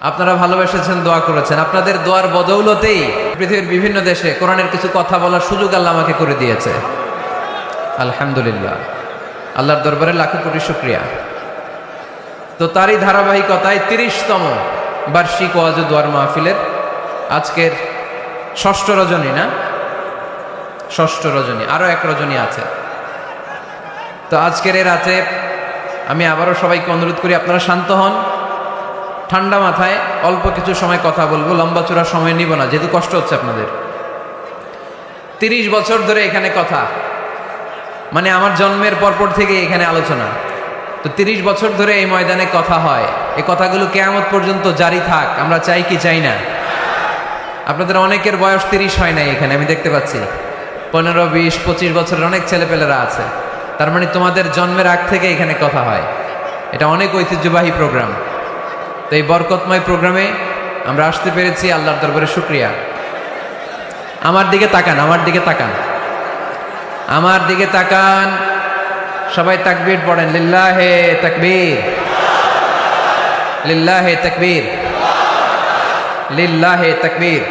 আপনারা ভালোবেসেছেন, দোয়া করেছেন। আপনাদের দোয়ার বদৌলতেই পৃথিবীর বিভিন্ন দেশে কোরআনের কিছু কথা বলার সুযোগ আল্লাহ আমাকে করে দিয়েছে। আলহামদুলিল্লাহ, আল্লাহর দরবারে লাখো কোটি শুকরিয়া। তো তারই ধারাবাহিকতায় ৩০তম বার্ষিক ওয়াজ ও দোয়ার মাহফিলের আজকের ষষ্ঠ রজনী, না ষষ্ঠ রজনী, আরো এক রজনী আছে। তো আজকের এই রাতে আমি আবারও সবাইকে অনুরোধ করি, আপনারা শান্ত হন, ঠান্ডা মাথায় অল্প কিছু সময় কথা বলবো, লম্বা চূড়া সময় নিব না, যেহেতু কষ্ট হচ্ছে আপনাদের। ৩০ বছর ধরে এখানে কথা, মানে আমার জন্মের পরপর থেকে এখানে আলোচনা। তো ৩০ বছর ধরে এই ময়দানে কথা হয়, এই কথাগুলো কিয়ামত পর্যন্ত জারি থাক, আমরা চাই কি চাই না? আপনাদের অনেকের বয়স ৩০ হয় নাই এখানে, আমি দেখতে পাচ্ছি 15, 20, 25 বছরের অনেক ছেলেপেলেরা আছে। তার মানে তোমাদের জন্মের আগ থেকে এখানে কথা হয়। এটা অনেক ঐতিহ্যবাহী প্রোগ্রাম। তো এই বরকতময় প্রোগ্রামে আমরা আসতে পেরেছি, আল্লাহর দরবারে শুকরিয়া। আমার দিকে তাকান, আমার দিকে তাকান, আমার দিকে তাকান, সবাই তাকবীর পড়েন, লিল্লাহে তাকবীর, লিল্লাহে তাকবীর, লিল্লাহে তাকবীর।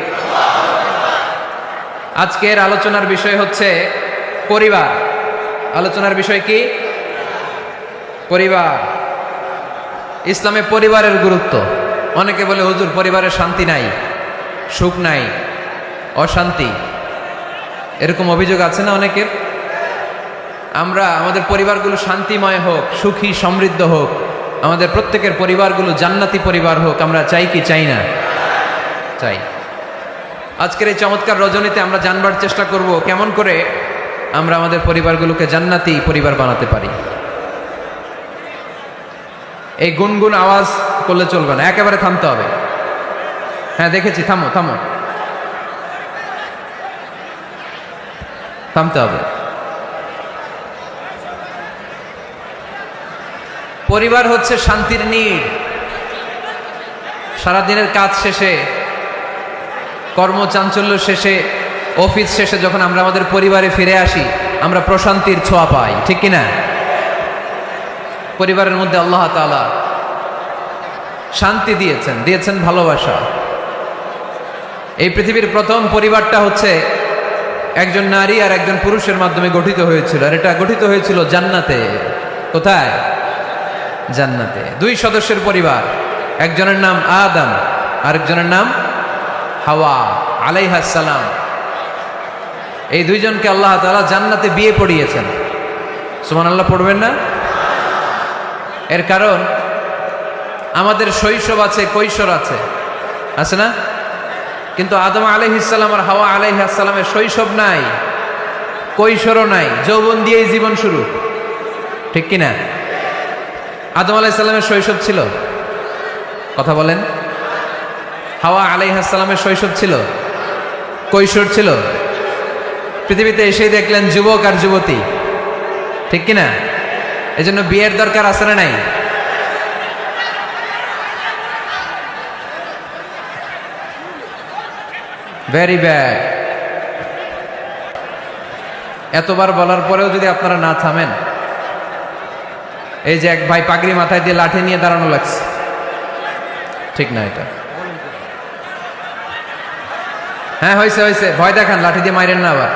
আজকের আলোচনার বিষয় হচ্ছে পরিবার। আলোচনার বিষয় কি? পরিবার। ইসলামে পরিবারের গুরুত্ব। অনেকে বলে, হুজুর পরিবারের শান্তি নাই, সুখ নাই, অশান্তি, এরকম অভিযোগ আছে না অনেকের? আমরা আমাদের পরিবারগুলো শান্তিময় হোক, সুখী সমৃদ্ধ হোক, আমাদের প্রত্যেকের পরিবারগুলো জান্নাতি পরিবার হোক, আমরা চাই কি চাই না? চাই। আজকের এই চমৎকার রজনীতে আমরা জানবার চেষ্টা করব কেমন করে আমরা আমাদের পরিবারগুলোকে জান্নাতি পরিবার বানাতে পারি। এই গুনগুন আওয়াজ করলে চলবে না, একেবারে থামতে হবে। হ্যাঁ দেখেছি, থামো থামো, থামতে হবে। পরিবার হচ্ছে শান্তির নীড়। সারাদিনের কাজ শেষে, কর্মচাঞ্চল্য শেষে, অফিস শেষে যখন আমরা আমাদের পরিবারে ফিরে আসি, আমরা প্রশান্তির ছোঁয়া পাই, ঠিক কিনা? পরিবারের মধ্যে আল্লাহ তাআলা শান্তি দিয়েছেন, দিয়েছেন ভালোবাসা। এই পৃথিবীর প্রথম পরিবারটা হচ্ছে একজন নারী আর একজন পুরুষের মাধ্যমে গঠিত হয়েছিল, আর এটা গঠিত হয়েছিল জান্নাতে। কোথায়? জান্নাতে। 2 সদস্যের পরিবার, একজনের নাম আদম, আরেকজনের নাম হাওয়া আলাইহাস সালাম। এই 2 জনকে আল্লাহ তাআলা জান্নাতে বিয়ে পড়িয়েছেন। সুবহানাল্লাহ পড়বেন না? এর কারণ আমাদের শৈশব আছে, কৈশোর আছে, আছে না? কিন্তু আদম আলাইহিস সালাম আর হাওয়া আলাইহাস সালামের শৈশব নাই, কৈশোরও নাই, যৌবন দিয়েই জীবন শুরু, ঠিক কিনা? আদম আলাইহিস সালামের শৈশব ছিল, কথা বলেন। হাওয়া আলাইহিস সালামের শৈশব ছিল, কৈশোর ছিল। পৃথিবীতে এসেই দেখলেন যুবক আর যুবতী, ঠিক কিনা? এজন্য বিয়ের দরকার আছে না নাই? Very bad. এতবার বলার পরেও যদি আপনারা না থামেন, এই যে এক ভাই পাগড়ি মাথায় দিয়ে লাঠি নিয়ে দাঁড়ানো লাগছে, ঠিক না এটা? হ্যাঁ হয়েছে হয়েছে, ভয় দেখান, লাঠি দিয়ে মাইরেন না আবার।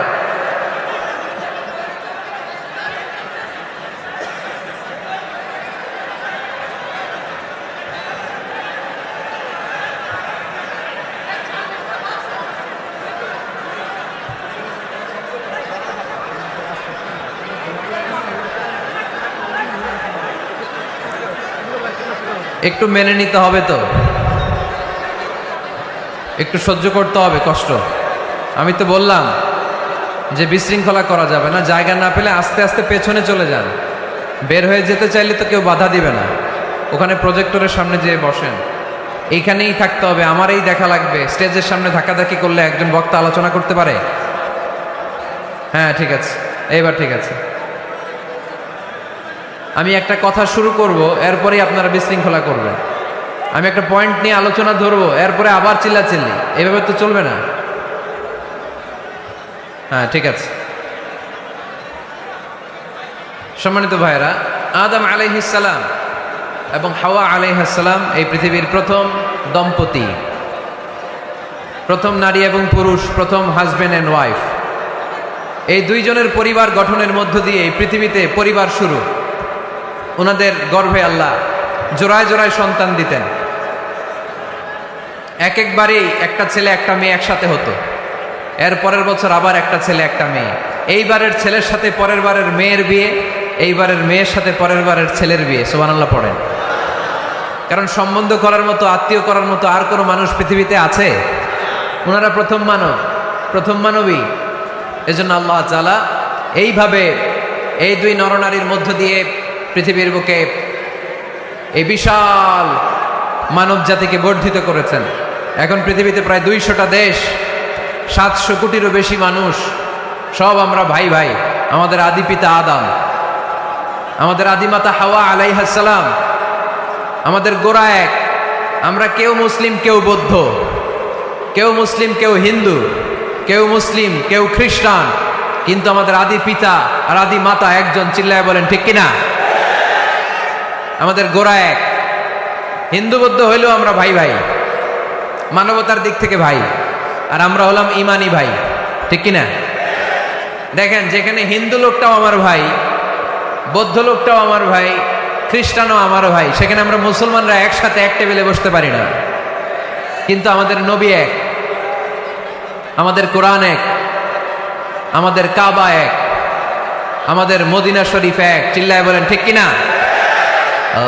একটু মেনে নিতে হবে, তো একটু সহ্য করতে হবে কষ্ট। আমি তো বললাম যে বিশৃঙ্খলা করা যাবে না, জায়গা না পেলে আস্তে আস্তে পেছনে চলে যান। বের হয়ে যেতে চাইলে তো কেউ বাধা দিবে না, ওখানে প্রজেক্টরের সামনে যেয়ে বসেন। এইখানেই থাকতে হবে, আমারই দেখা লাগবে। স্টেজের সামনে ধাক্কাধাক্কি করলে একজন বক্তা আলোচনা করতে পারে? হ্যাঁ ঠিক আছে, এইবার ঠিক আছে। আমি একটা কথা শুরু করব, এরপরেই আপনারা বিশৃঙ্খলা করবেন। আমি একটা পয়েন্ট নিয়ে আলোচনা ধরবো, এরপরে আবার চিল্লাচিল্লি, এভাবে তো চলবে না। হ্যাঁ ঠিক আছে। সম্মানিত ভাইরা, আদম আলাইহিস সালাম এবং হাওয়া আলাইহিস সালাম এই পৃথিবীর প্রথম দম্পতি, প্রথম নারী এবং পুরুষ, প্রথম হাজব্যান্ড অ্যান্ড ওয়াইফ, এই দুইজনের পরিবার গঠনের মধ্য দিয়ে এই পৃথিবীতে পরিবার শুরু। ওনাদের গর্ভে আল্লাহ জোড়ায় জোড়ায় সন্তান দিতেন। এক একবারেই একটা ছেলে একটা মেয়ে একসাথে হতো। এর পরের বছর আবার একটা ছেলে একটা মেয়ে। এইবারের ছেলের সাথে পরের বারের মেয়ের বিয়ে, এইবারের মেয়ের সাথে পরের বারের ছেলের বিয়ে। সুবহানাল্লাহ পড়েন। কারণ সম্বন্ধ করার মতো, আত্মীয় করার মতো আর কোনো মানুষ পৃথিবীতে আছে? ওনারা প্রথম মানব, প্রথম মানবী। এজন্য আল্লাহ তাআলা এইভাবে এই দুই নরনারীর মধ্য দিয়ে পৃথিবীর বুকে এই বিশাল মানব জাতিকে বর্ধিত করেছেন। এখন পৃথিবীতে প্রায় 200টা দেশ, 700 কোটিরও বেশি মানুষ, সব আমরা ভাই ভাই। আমাদের আদি পিতা আদম, আমাদের আদিমাতা হাওয়া আলাইহিস সালাম, আমাদের গোড়া এক। আমরা কেউ মুসলিম, কেউ বৌদ্ধ, কেউ মুসলিম, কেউ হিন্দু, কেউ মুসলিম, কেউ খ্রিস্টান, কিন্তু আমাদের আদি পিতা আর আদি মাতা একজন। চিল্লায় বলেন ঠিক কিনা? আমাদের গোড়া এক। হিন্দু বৌদ্ধ হইলেও আমরা ভাই ভাই, মানবতার দিক থেকে ভাই। আর আমরা হলাম ইমানি ভাই, ঠিক কিনা? দেখেন, যেখানে হিন্দু লোকটাও আমার ভাই, বৌদ্ধ লোকটাও আমার ভাই, খ্রিস্টানও আমার ভাই, সেখানে আমরা মুসলমানরা একসাথে এক টেবিলে বসতে পারি না। কিন্তু আমাদের নবী এক, আমাদের কোরআন এক, আমাদের কাবা এক, আমাদের মদিনা শরীফ এক। চিল্লায় বলেন ঠিক কিনা?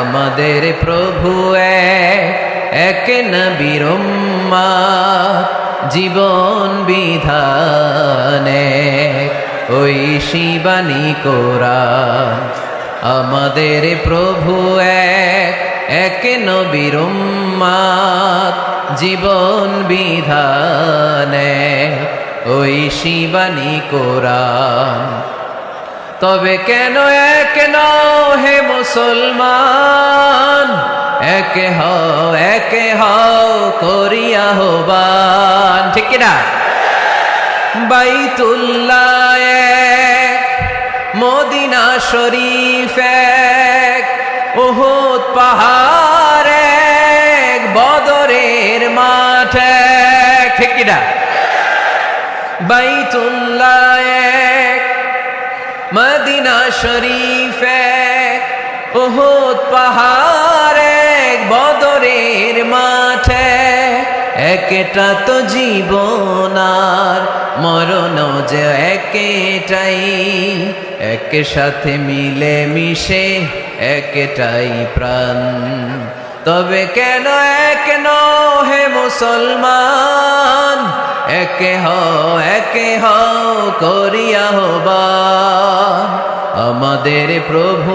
আমাদের প্রভু এক, এক নবীর উম্মত, জীবন বিধান এক, ওই শিবানী কোরআন। আমাদের প্রভু এক, এক নবীর উম্মত, জীবন বিধান এক, ওই শিবানী কোরআন। তবে কেন এক নও হে মুসলমান, এক হও করিয়া আহ্বান। ঠিক কিনা? বাইতুল্লাহ এক, মদিনা শরীফ এক, উহুদ পাহাড় এক, বদরের মাঠ এক। ঠিক কিনা? বাইতুল্লাহ এক, মদিনা শরীফ এক, উহুদ পাহাড় এক, বদরের মাঠ এক। একটা তো জীবন আর মরণ যে একটাই, এক সাথে মিলে মিশে একটাই প্রাণ। তবে কেন এক নও হে মুসলমান, এক হও করিয়া আহ্বান। আমাদের প্রভু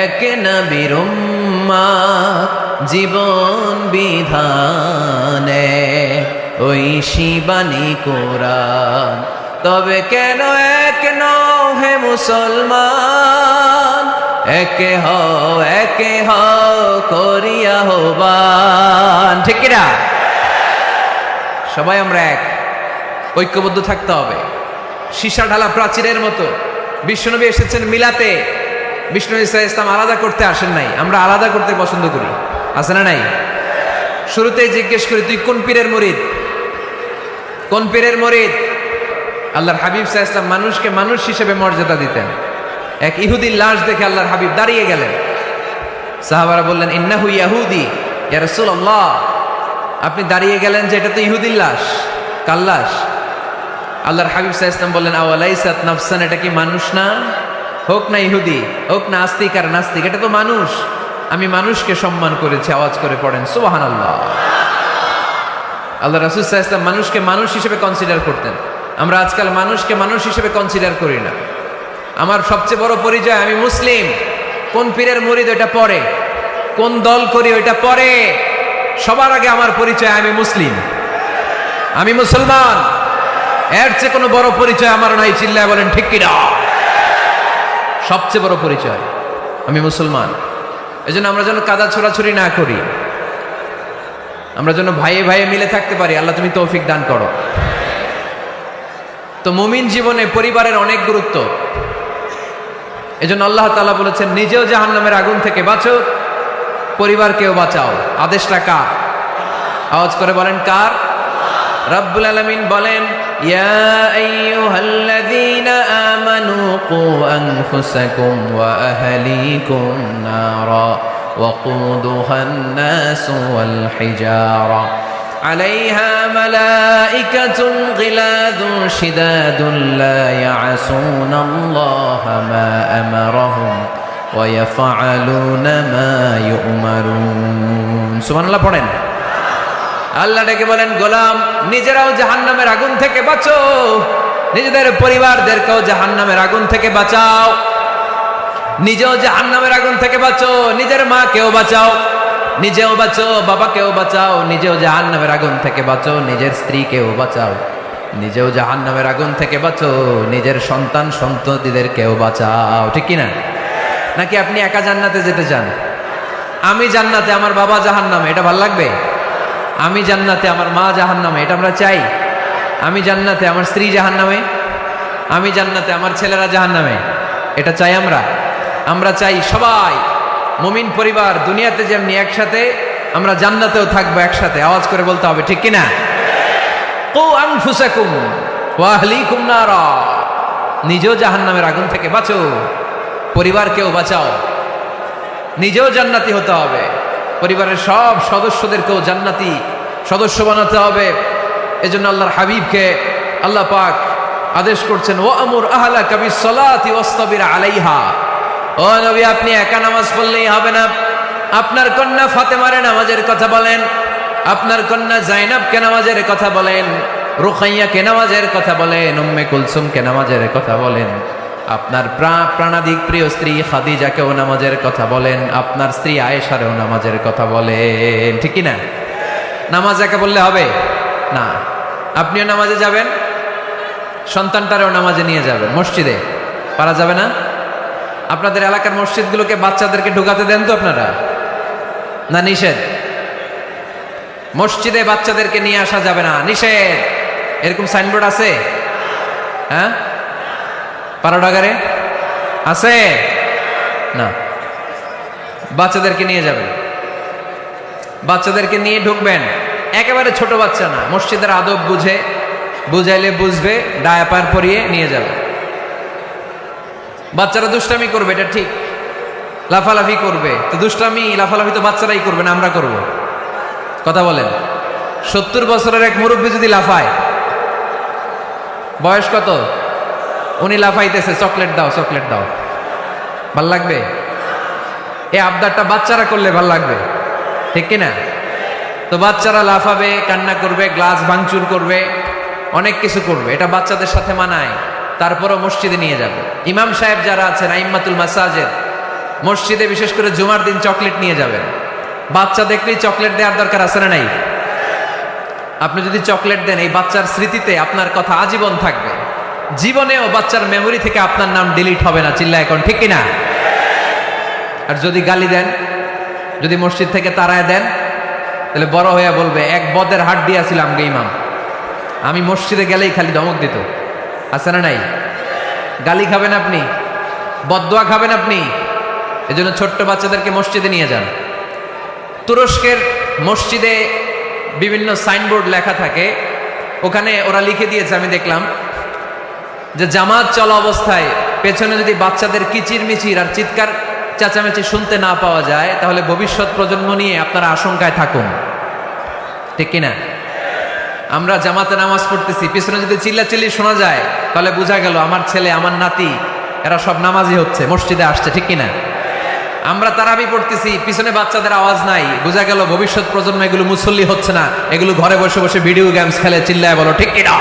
এক নবীর উম্মত, জীবন বিধান এক, ওই শিবানী কোরআন। তবে কেন এক নও হে মুসলমান, এক হও করিয়া আহ্বান। ঠিক কিনা? সবাই আমরা এক, ঐক্যবদ্ধ থাকতে হবে। সীসা ঢালা প্রাচীরের মতো বিশ্বনবী এসেছেন মিলাতে। বিষ্ণু ইসা ইসলাম আলাদা করতে আসেন নাই, আমরা আলাদা করতে পছন্দ করি। আছে না নাই? শুরুতেই জিজ্ঞেস করি, তুই কোন পীরের মুরিদ? কোন পীরের মুরিদ? আল্লাহর হাবিব সাল্লাল্লাহু আলাইহি ওয়াসাল্লাম মানুষকে মানুষ হিসেবে মর্যাদা দিতেন। এক ইহুদির লাশ দেখে আল্লাহর হাবিব দাঁড়িয়ে গেলেন। সাহাবারা বললেন, ইন্নাহু ইয়াহুদি ইয়া রাসূলুল্লাহ। আপনি দাঁড়িয়ে গেলেন যে এটা তো ইহুদির লাশ, কার লাশ? আল্লাহর হাবিব সাল্লাল্লাহু আলাইহি ওয়াসাল্লাম বললেন, আওয়ালাইসাত নাফসান, এটা কি মানুষ না? হোক না ইহুদি, হোক না আস্তিক আর নাস্তিক, এটা তো মানুষ। আমি মানুষকে সম্মান করেছি। আওয়াজ করে পড়েন সুবহানাল্লাহ। আল্লাহ রাসূল সাল্লাল্লাহু আলাইহি ওয়াসাল্লাম মানুষকে মানুষ হিসেবে কনসিডার করতেন। আমরা আজকাল মানুষকে মানুষ হিসেবে কনসিডার করি না। আমার সবচেয়ে বড় পরিচয় আমি মুসলিম। কোন পীরের মুরিদ ওইটা পরে, কোন দল করি ওইটা পরে। সবার আগে আমার পরিচয় আমি মুসলিম, আমি মুসলমান। এর চেয়ে কোনো বড় পরিচয় আমার নাই। চিল্লায় বলেন ঠিক কিনা? সবচেয়ে বড় পরিচয় আমি মুসলমান। এজন্য আমরা যেন কাদা ছোড়াছুরি না করি, আমরা যেন ভাইয়ে ভাইয়ে মিলে থাকতে পারি। আল্লাহ তুমি তৌফিক দান করো। তো মুমিন জীবনে পরিবারের অনেক গুরুত্ব। এজন্য আল্লাহ তাআলা বলেছেন, নিজেও জাহান্নামের আগুন থেকে বাঁচো, পরিবারকেও বাঁচাও। আদেশটা কার? আওয়াজ করে বলেন কার? রব্বুল আলামিন বলেন, ইয়া আইয়ুহাল্লাযীনা আমানু কু আনফুসাকুম ওয়া আহলিকুম নারা ওয়াকুদুহান নাসু ওয়াল হিজারা আলাইহা মালাইকাতুন গিলাযুন শিদাদুন লা ইয়াসুনাল্লাহা মা আমারাহুম ওয়া ইয়াফআলুনা মা ইউমারুন। সুবহানাল্লাহ পড়েন। আল্লাহ ডেকে বলেন, গোলাম নিজেরাও জাহান্নামের আগুন থেকে বাঁচো, নিজেদের পরিবারদেরকেও জাহান্নামের আগুন থেকে বাঁচাও, নিজেও জাহান্নামের আগুন থেকে বাঁচো, নিজের মাকেও বাঁচাও, নিজেও বাঁচো, বাবাকেও বাঁচাও, নিজেও জাহান্নামের আগুন থেকে বাঁচো, নিজের স্ত্রীকেও বাঁচাও, নিজেও জাহান্নামের আগুন থেকে বাঁচো, নিজের সন্তান সন্ততিদেরকেও বাঁচাও। ঠিক কিনা? নাকি আপনি একা জান্নাতে যেতে চান? আমি জান্নাতে, আমার বাবা জাহান্নামে, এটা ভাল লাগবে? আমি জান্নাতে, আমার মা জাহান্নামে, এটা আমরা চাই? আমি জান্নাতে, আমার স্ত্রী জাহান্নামে, আমি জান্নাতে, আমার ছেলেরা জাহান্নামে, এটা চাই আমরা? আমরা চাই সবাই মুমিন পরিবার দুনিয়াতে যেমনি একসাথে, আমরা জান্নাতেও থাকবো একসাথে। আওয়াজ করে বলতে হবে, ঠিক কিনা? কু আনফুসাকুম ওয়া আহলিকুম নারা, নিজেও জাহান্নামের আগুন থেকে বাঁচো, পরিবারকেও বাঁচাও, নিজেও জান্নাতি হতে হবে, পরিবারের সব সদস্যদেরকেও জান্নাতি সদস্য বানাতে হবে। এজন্য আল্লাহর হাবিবকে আল্লাহ পাক আদেশ করছেন, ওয়ামুর আহলাকা বিসসালাতি ওয়াসতাবির আলাইহা। ও নবী, আপনি একা নামাজ পড়লেই হবে না, আপনার কন্যা ফাতেমার নামাজের কথা বলেন, আপনার কন্যা জাইনাবকে নামাজের কথা বলেন, রুকাইয়াকে নামাজের কথা বলেন, উম্মে কুলসুমকে নামাজের কথা বলেন, আপনার প্রাণাধিক প্রিয় স্ত্রী খাদিজাকেও নামাজের কথা বলেন, আপনার স্ত্রী আয়েশারেও নামাজের কথা বলেন। ঠিক কি না? নামাজ একা বললে হবে না। আপনিও নামাজে যাবেন, সন্তানটারেও নামাজে নিয়ে যাবেন, মসজিদে পারা যাবে না? আপনাদের এলাকার মসজিদগুলোকে বাচ্চাদেরকে ঢুকাতে দেন তো আপনারা, না নিষেধ? মসজিদে বাচ্চাদেরকে নিয়ে আসা যাবে না, নিষেধ। এরকম সাইনবোর্ড আছে? হ্যাঁ, পারোডাগারে আছে না? বাচ্চাদেরকে নিয়ে যাবেন, বাচ্চাদেরকে নিয়ে ঢুকবেন, একেবারে ছোট বাচ্চা না, মসজিদের আদব বুঝে, বুঝাইলে বুঝবে, ডায়াপার পরিয়ে নিয়ে যাবে। বাচ্চারা দুষ্টামি করবে, এটা ঠিক, লাফালাফি করবে, তো দুষ্টামি লাফালাফি তো বাচ্চারাই করবে না, আমরা করব? কথা বলেন। 70 বছরের এক মুরব্বী যদি লাফায়, বয়স কত, উনি লাফাইতেছে, চকলেট দাও চকলেট দাও, ভাল লাগবে? এই আবদারটা বাচ্চারা করলে ভাল লাগবে, ঠিক কিনা? তো বাচ্চারা লাফাবে, কান্না করবে, গ্লাস ভাঙচুর করবে, অনেক কিছু করবে, এটা বাচ্চাদের সাথে মানায়। তারপরও মসজিদে নিয়ে যাবে। ইমাম সাহেব যারা আছেন, আইম্মাতুল মাসাজিদ, মসজিদে বিশেষ করে জুমার দিন চকলেট নিয়ে যাবেন। বাচ্চা দেখলেই চকলেট দেওয়ার দরকার আছে না নাই? আপনি যদি চকলেট দেন, এই বাচ্চার স্মৃতিতে আপনার কথা আজীবন থাকবে, জীবনেও বাচ্চার মেমোরি থেকে আপনার নাম ডিলিট হবে না। চিল্লা এখন, ঠিক কিনা? আর যদি গালি দেন, যদি মসজিদ থেকে তাড়ায় দেন, তাহলে বড় হইয়া বলবে, এক বদের হাট দিয়েছিলাম গে ইমাম, আমি মসজিদে গেলেই খালি ধমক দিত। আছে না নাই? গালি খাবেন আপনি, বদদোয়া খাবেন আপনি। এজন্য ছোট্ট বাচ্চাদেরকে মসজিদে নিয়ে যান। তুরস্কের মসজিদে বিভিন্ন সাইনবোর্ড লেখা থাকে, ওখানে ওরা লিখে দিয়েছে, আমি দেখলাম, যে জামাত চলা অবস্থায় পেছনে যদি বাচ্চাদের কিচির মিচির আর চিৎকার চেঁচামেচি শুনতে না পাওয়া যায়, তাহলে ভবিষ্যৎ প্রজন্ম নিয়ে আপনারা আশঙ্কায় থাকুন। ঠিক কিনা? আমরা জামাতে নামাজ পড়তেছি, পিছনে যদি চিল্লাচিল্লি শোনা যায়, তাহলে বোঝা গেল আমার ছেলে, আমার নাতি, এরা সব নামাজি হচ্ছে, মসজিদে আসছে। ঠিক কিনা? আমরা তারাবি পড়তেছি, পিছনে বাচ্চাদের আওয়াজ নাই, বোঝা গেল ভবিষ্যৎ প্রজন্ম এগুলো মুসল্লি হচ্ছে না, এগুলো ঘরে বসে বসে ভিডিও গেমস খেলে, চিল্লায় বলো ঠিক কিনা?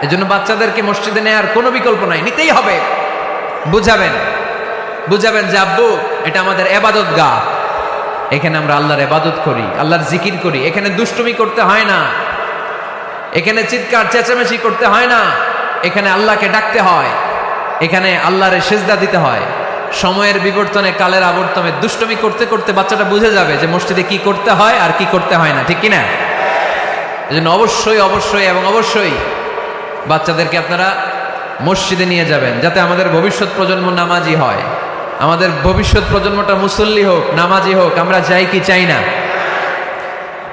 এজন্য বাচ্চাদেরকে মসজিদে নেওয়ার কোনো বিকল্প নাই, নিতেই হবে। বুঝাবেন, বুঝাবেন যে আব্বু, এটা আমাদের ইবাদত গাহ, এখানে আমরা আল্লাহর ইবাদত করি, আল্লাহর জিকির করি, এখানে দুষ্টুমি করতে হয় না, এখানে চিৎকার চেঁচামেচি করতে হয় না, এখানে আল্লাহকে ডাকতে হয়, এখানে আল্লাহরে সিজদা দিতে হয়। সময়ের বিবর্তনে, কালের আবর্তনে দুষ্টুমি করতে করতে বাচ্চাটা বুঝে যাবে যে মসজিদে কি করতে হয় আর কি করতে হয় না। ঠিক কিনা? এজন্য অবশ্যই অবশ্যই এবং অবশ্যই বাচ্চাদেরকে আপনারা মসজিদে নিয়ে যাবেন, যাতে আমাদের ভবিষ্যৎ প্রজন্ম নামাজি হয়। আমাদের ভবিষ্যৎ প্রজন্মটা মুসল্লি হোক, নামাজি হোক, আমরা চাই কি চাই না?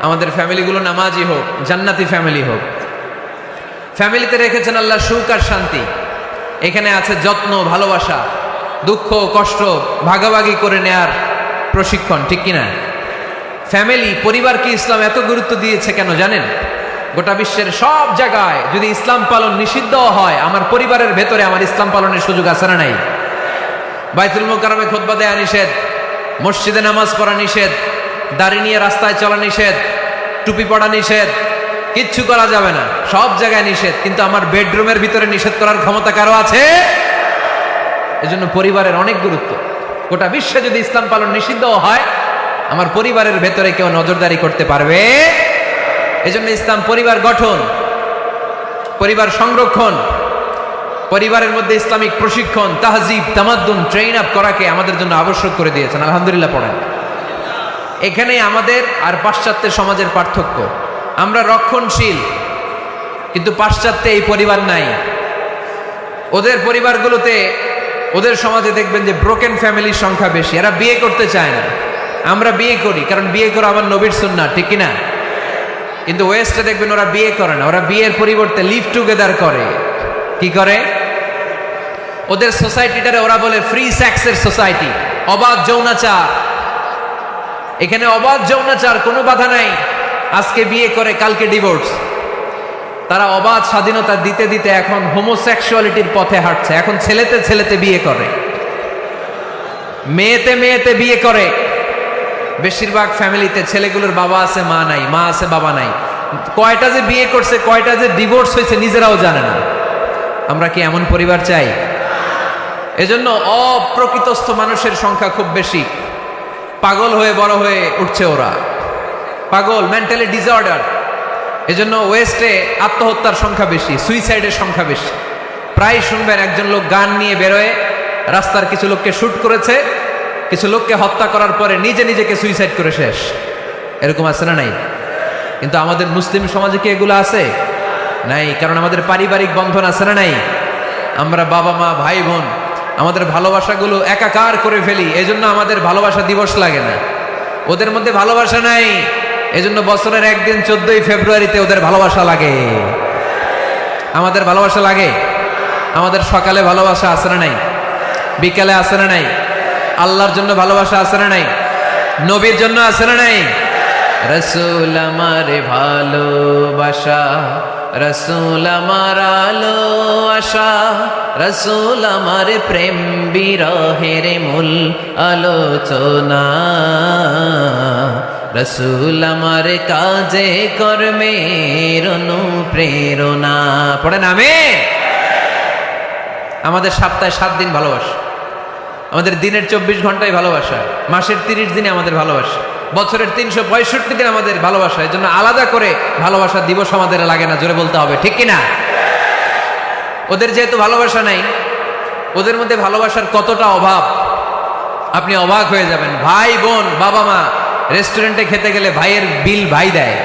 আমাদের ফ্যামিলিগুলো নামাজি হোক, জান্নাতি ফ্যামিলি হোক। ফ্যামিলিতে রেখেছেন আল্লাহ সুখ আর শান্তি। এখানে আছে যত্ন, ভালোবাসা, দুঃখ কষ্ট ভাগাভাগি করে নেয়ার প্রশিক্ষণ, ঠিক কিনা? ফ্যামিলি, পরিবারকে ইসলাম এত গুরুত্ব দিয়েছে কেন জানেন? গোটা বিশ্বের সব জায়গায় যদি ইসলাম পালন নিষিদ্ধ হয়, আমার পরিবারের ভেতরে আমার ইসলাম পালনের সুযোগ আছে না নাই? বাইতুল মুকাররমে খুতবা দেয়া নিষেধ, মসজিদে নামাজ পড়া নিষেধ, দাড়ি নিয়ে রাস্তায় চলা নিষেধ, টুপি পড়া নিষেধ, কিচ্ছু করা যাবে না, সব জায়গায় নিষেধ। কিন্তু আমার বেডরুমের ভিতরে নিষেধ করার ক্ষমতা কারো আছে? এজন্য পরিবারের অনেক গুরুত্ব। গোটা বিশ্বে যদি ইসলাম পালন নিষিদ্ধ হয়, আমার পরিবারের ভেতরে কেউ নজরদারি করতে পারবে? এজন্য ইসলাম পরিবার গঠন, পরিবার সংরক্ষণ, পরিবারের মধ্যে ইসলামিক প্রশিক্ষণ, তাহজিব, তামাদ্দুন, ট্রেন আপ করাকে আমাদের জন্য আবশ্যক করে দিয়েছেন। আলহামদুলিল্লাহ পড়েন। এখানে আমাদের আর পাশ্চাত্যের সমাজের পার্থক্য। আমরা রক্ষণশীল, কিন্তু পাশ্চাত্যে এই পরিবার নাই। ওদের পরিবারগুলোতে, ওদের সমাজে দেখবেন যে ব্রোকেন ফ্যামিলির সংখ্যা বেশি। এরা বিয়ে করতে চায় না, আমরা বিয়ে করি, কারণ বিয়ে করা আমার নবীর সুন্নাহ, ঠিক কিনা? কিন্তু ওয়েস্টে দেখবেন ওরা বিয়ে করে না, ওরা বিয়ের পরিবর্তে লিভ টুগেদার করে। কি করে? ওদের সোসাইটিটারে ওরা বলে ফ্রি সেক্সের সোসাইটি, অবাধ যৌনাচার। এখানে অবাধ যৌনাচার, কোনো বাধা নাই। আজকে বিয়ে করে, কালকে ডিভোর্স। তারা অবাধ স্বাধীনতা দিতে দিতে এখন হোমোসেক্সুয়ালিটির পথে হাঁটছে। এখন ছেলেতে ছেলেতে বিয়ে করে, মেয়েতে মেয়েতে বিয়ে করে। বেশিরভাগ ফ্যামিলিতে ছেলেগুলোর বাবা আছে, মা নাই, মা আছে, বাবা নাই। কয়টা যে বিয়ে করছে, কয়টা যে ডিভোর্স হয়েছে নিজেরাও জানে না। আমরা কি এমন পরিবার চাই? এজন্য অপ্রকৃতস্থ মানুষের সংখ্যা খুব বেশি। পাগল হয়ে বড় হয়ে উঠছে ওরা, পাগল, মেন্টালি ডিসঅর্ডার। এজন্য ওয়েস্টে আত্মহত্যার সংখ্যা বেশি, সুইসাইডের সংখ্যা বেশি। প্রায় শুনবেন একজন লোক গান নিয়ে বেরোয়, রাস্তার কিছু লোককে শুট করেছে, কিছু লোককে হত্যা করার পরে নিজে নিজেকে সুইসাইড করে শেষ। এরকম আছে না নাই? কিন্তু আমাদের মুসলিম সমাজে কি এগুলো আছে? নাই। কারণ আমাদের পারিবারিক বন্ধন আছে না নাই? আমরা বাবা মা ভাই বোন আমাদের ভালোবাসাগুলো একাকার করে ফেলি। এজন্য আমাদের ভালোবাসা দিবস লাগে না। ওদের মধ্যে ভালোবাসা নাই, এজন্য বছরের একদিন 14ই ফেব্রুয়ারিতে ওদের ভালোবাসা লাগে। আমাদের ভালোবাসা লাগে? আমাদের সকালে ভালোবাসা আছে না নাই? বিকালে আছে না নাই? আল্লাহর জন্য ভালোবাসা আছে না নাই? নবীর জন্য আছে না নাই? রাসূল আমারে ভালোবাসা, রাসূল আমার আলো আশা, রাসূল আমার প্রেম বিরহের মূল আলোচনা, রাসূল আমার কাজে কর্মের অনুপ্রেরণা। পড়েন আমিন। আমাদের সপ্তাহে 7 দিন ভালোবাসা, আমাদের দিনের 24 ঘন্টায় ভালোবাসা, মাসের 30 দিনে আমাদের ভালোবাসা, বছরের 365 দিন আমাদের ভালোবাসা। এই জন্য আলাদা করে ভালোবাসা দিবস আমাদের লাগে না, জোরে বলতে হবে, ঠিক কিনা? ওদের যেহেতু ভালোবাসা নাই, ওদের মধ্যে ভালোবাসার কতটা অভাব আপনি অবাক হয়ে যাবেন। ভাই বোন, বাবা মা রেস্টুরেন্টে খেতে গেলে ভাইয়ের বিল ভাই দেয়,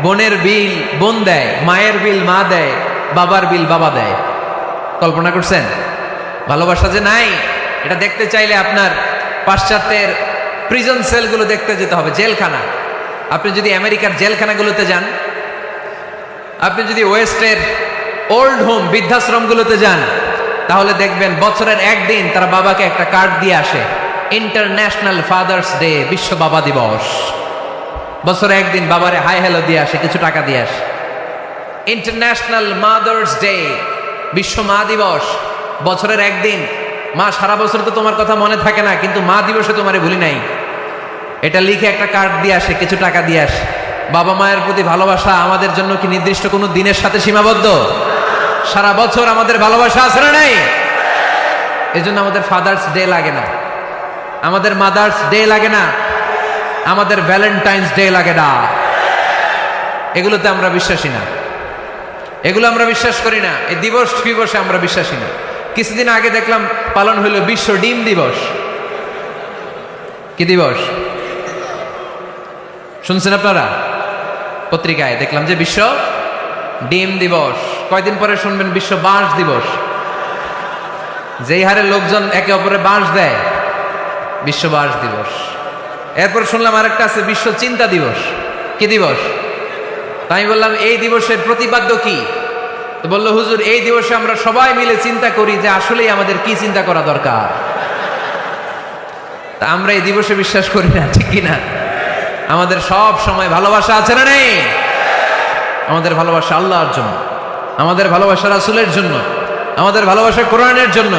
বোনের বিল বোন দেয়, মায়ের বিল মা দেয়, বাবার বিল বাবা দেয়। কল্পনা করছেন? ভালোবাসা যে নাই, এটা দেখতে চাইলে আপনার পাশ্চাত্যের প্রিজন সেলগুলো দেখতে যেতে হবে, জেলখানা। আপনি যদি আমেরিকার জেলখানাগুলোতে যান, আপনি যদি ওয়েস্টের ওল্ড হোম বৃদ্ধাশ্রমগুলোতে যান, তাহলে দেখবেন বছরের একদিন তারা বাবাকে একটা কার্ড দিয়ে আসে, ইন্টারন্যাশনাল ফাদার্স ডে, বিশ্ব বাবা দিবস। বছরে একদিন বাবারে হাই হ্যালো দিয়ে আসে, কিছু টাকা দিয়ে আসে। ইন্টারন্যাশনাল মাদার্স ডে, বিশ্ব মা দিবস, বছরের একদিন। মা, সারা বছর তো তোমার কথা মনে থাকে না, কিন্তু মা দিবসে তোমারে ভুলি নাই, এটা লিখে একটা কার্ড দিয়ে আসে, কিছু টাকা দিয়ে আসে। বাবা মায়ের প্রতি ভালোবাসা আমাদের জন্য কি নির্দিষ্ট কোনো দিনের সাথে সীমাবদ্ধ? সারা বছর আমাদের ভালোবাসা আছে না নাই? এজন্য আমাদের ফাদার্স ডে লাগে না, আমাদের মাদার্স ডে লাগে না, আমাদের ভ্যালেন্টাইন্স ডে লাগে না। এগুলোতে আমরা বিশ্বাসী না, এগুলো আমরা বিশ্বাস করি না। এই দিবস দিবসে আমরা বিশ্বাসী না। কিছুদিন আগে দেখলাম পালন হইল বিশ্ব ডিম দিবস। কি দিবস শুনছেন আপনারা? পত্রিকায় দেখলাম যে বিশ্ব ডিম দিবস। কয়দিন পরে শুনবেন বিশ্ব বাঁশ দিবস। যেই হারে লোকজন একে অপরে বাঁশ দেয়, বিশ্ববাস দিবস। এরপর শুনলাম আরেকটা আছে বিশ্ব চিন্তা দিবস। কি দিবস? তাই আমি বললাম এই দিবসের প্রতিপাদ্য কি? তো বললো হুজুর এই দিবসে আমরা সবাই মিলে চিন্তা করি যে আসলেই আমাদের কি চিন্তা করা দরকার। তা আমরা এই দিবসে বিশ্বাস করি না, ঠিক কি না? আমাদের সব সময় ভালোবাসা আছে না নেই? আমাদের ভালোবাসা আল্লাহর জন্য, আমাদের ভালোবাসা রাসূলের জন্য, আমাদের ভালোবাসা কোরআনের জন্য,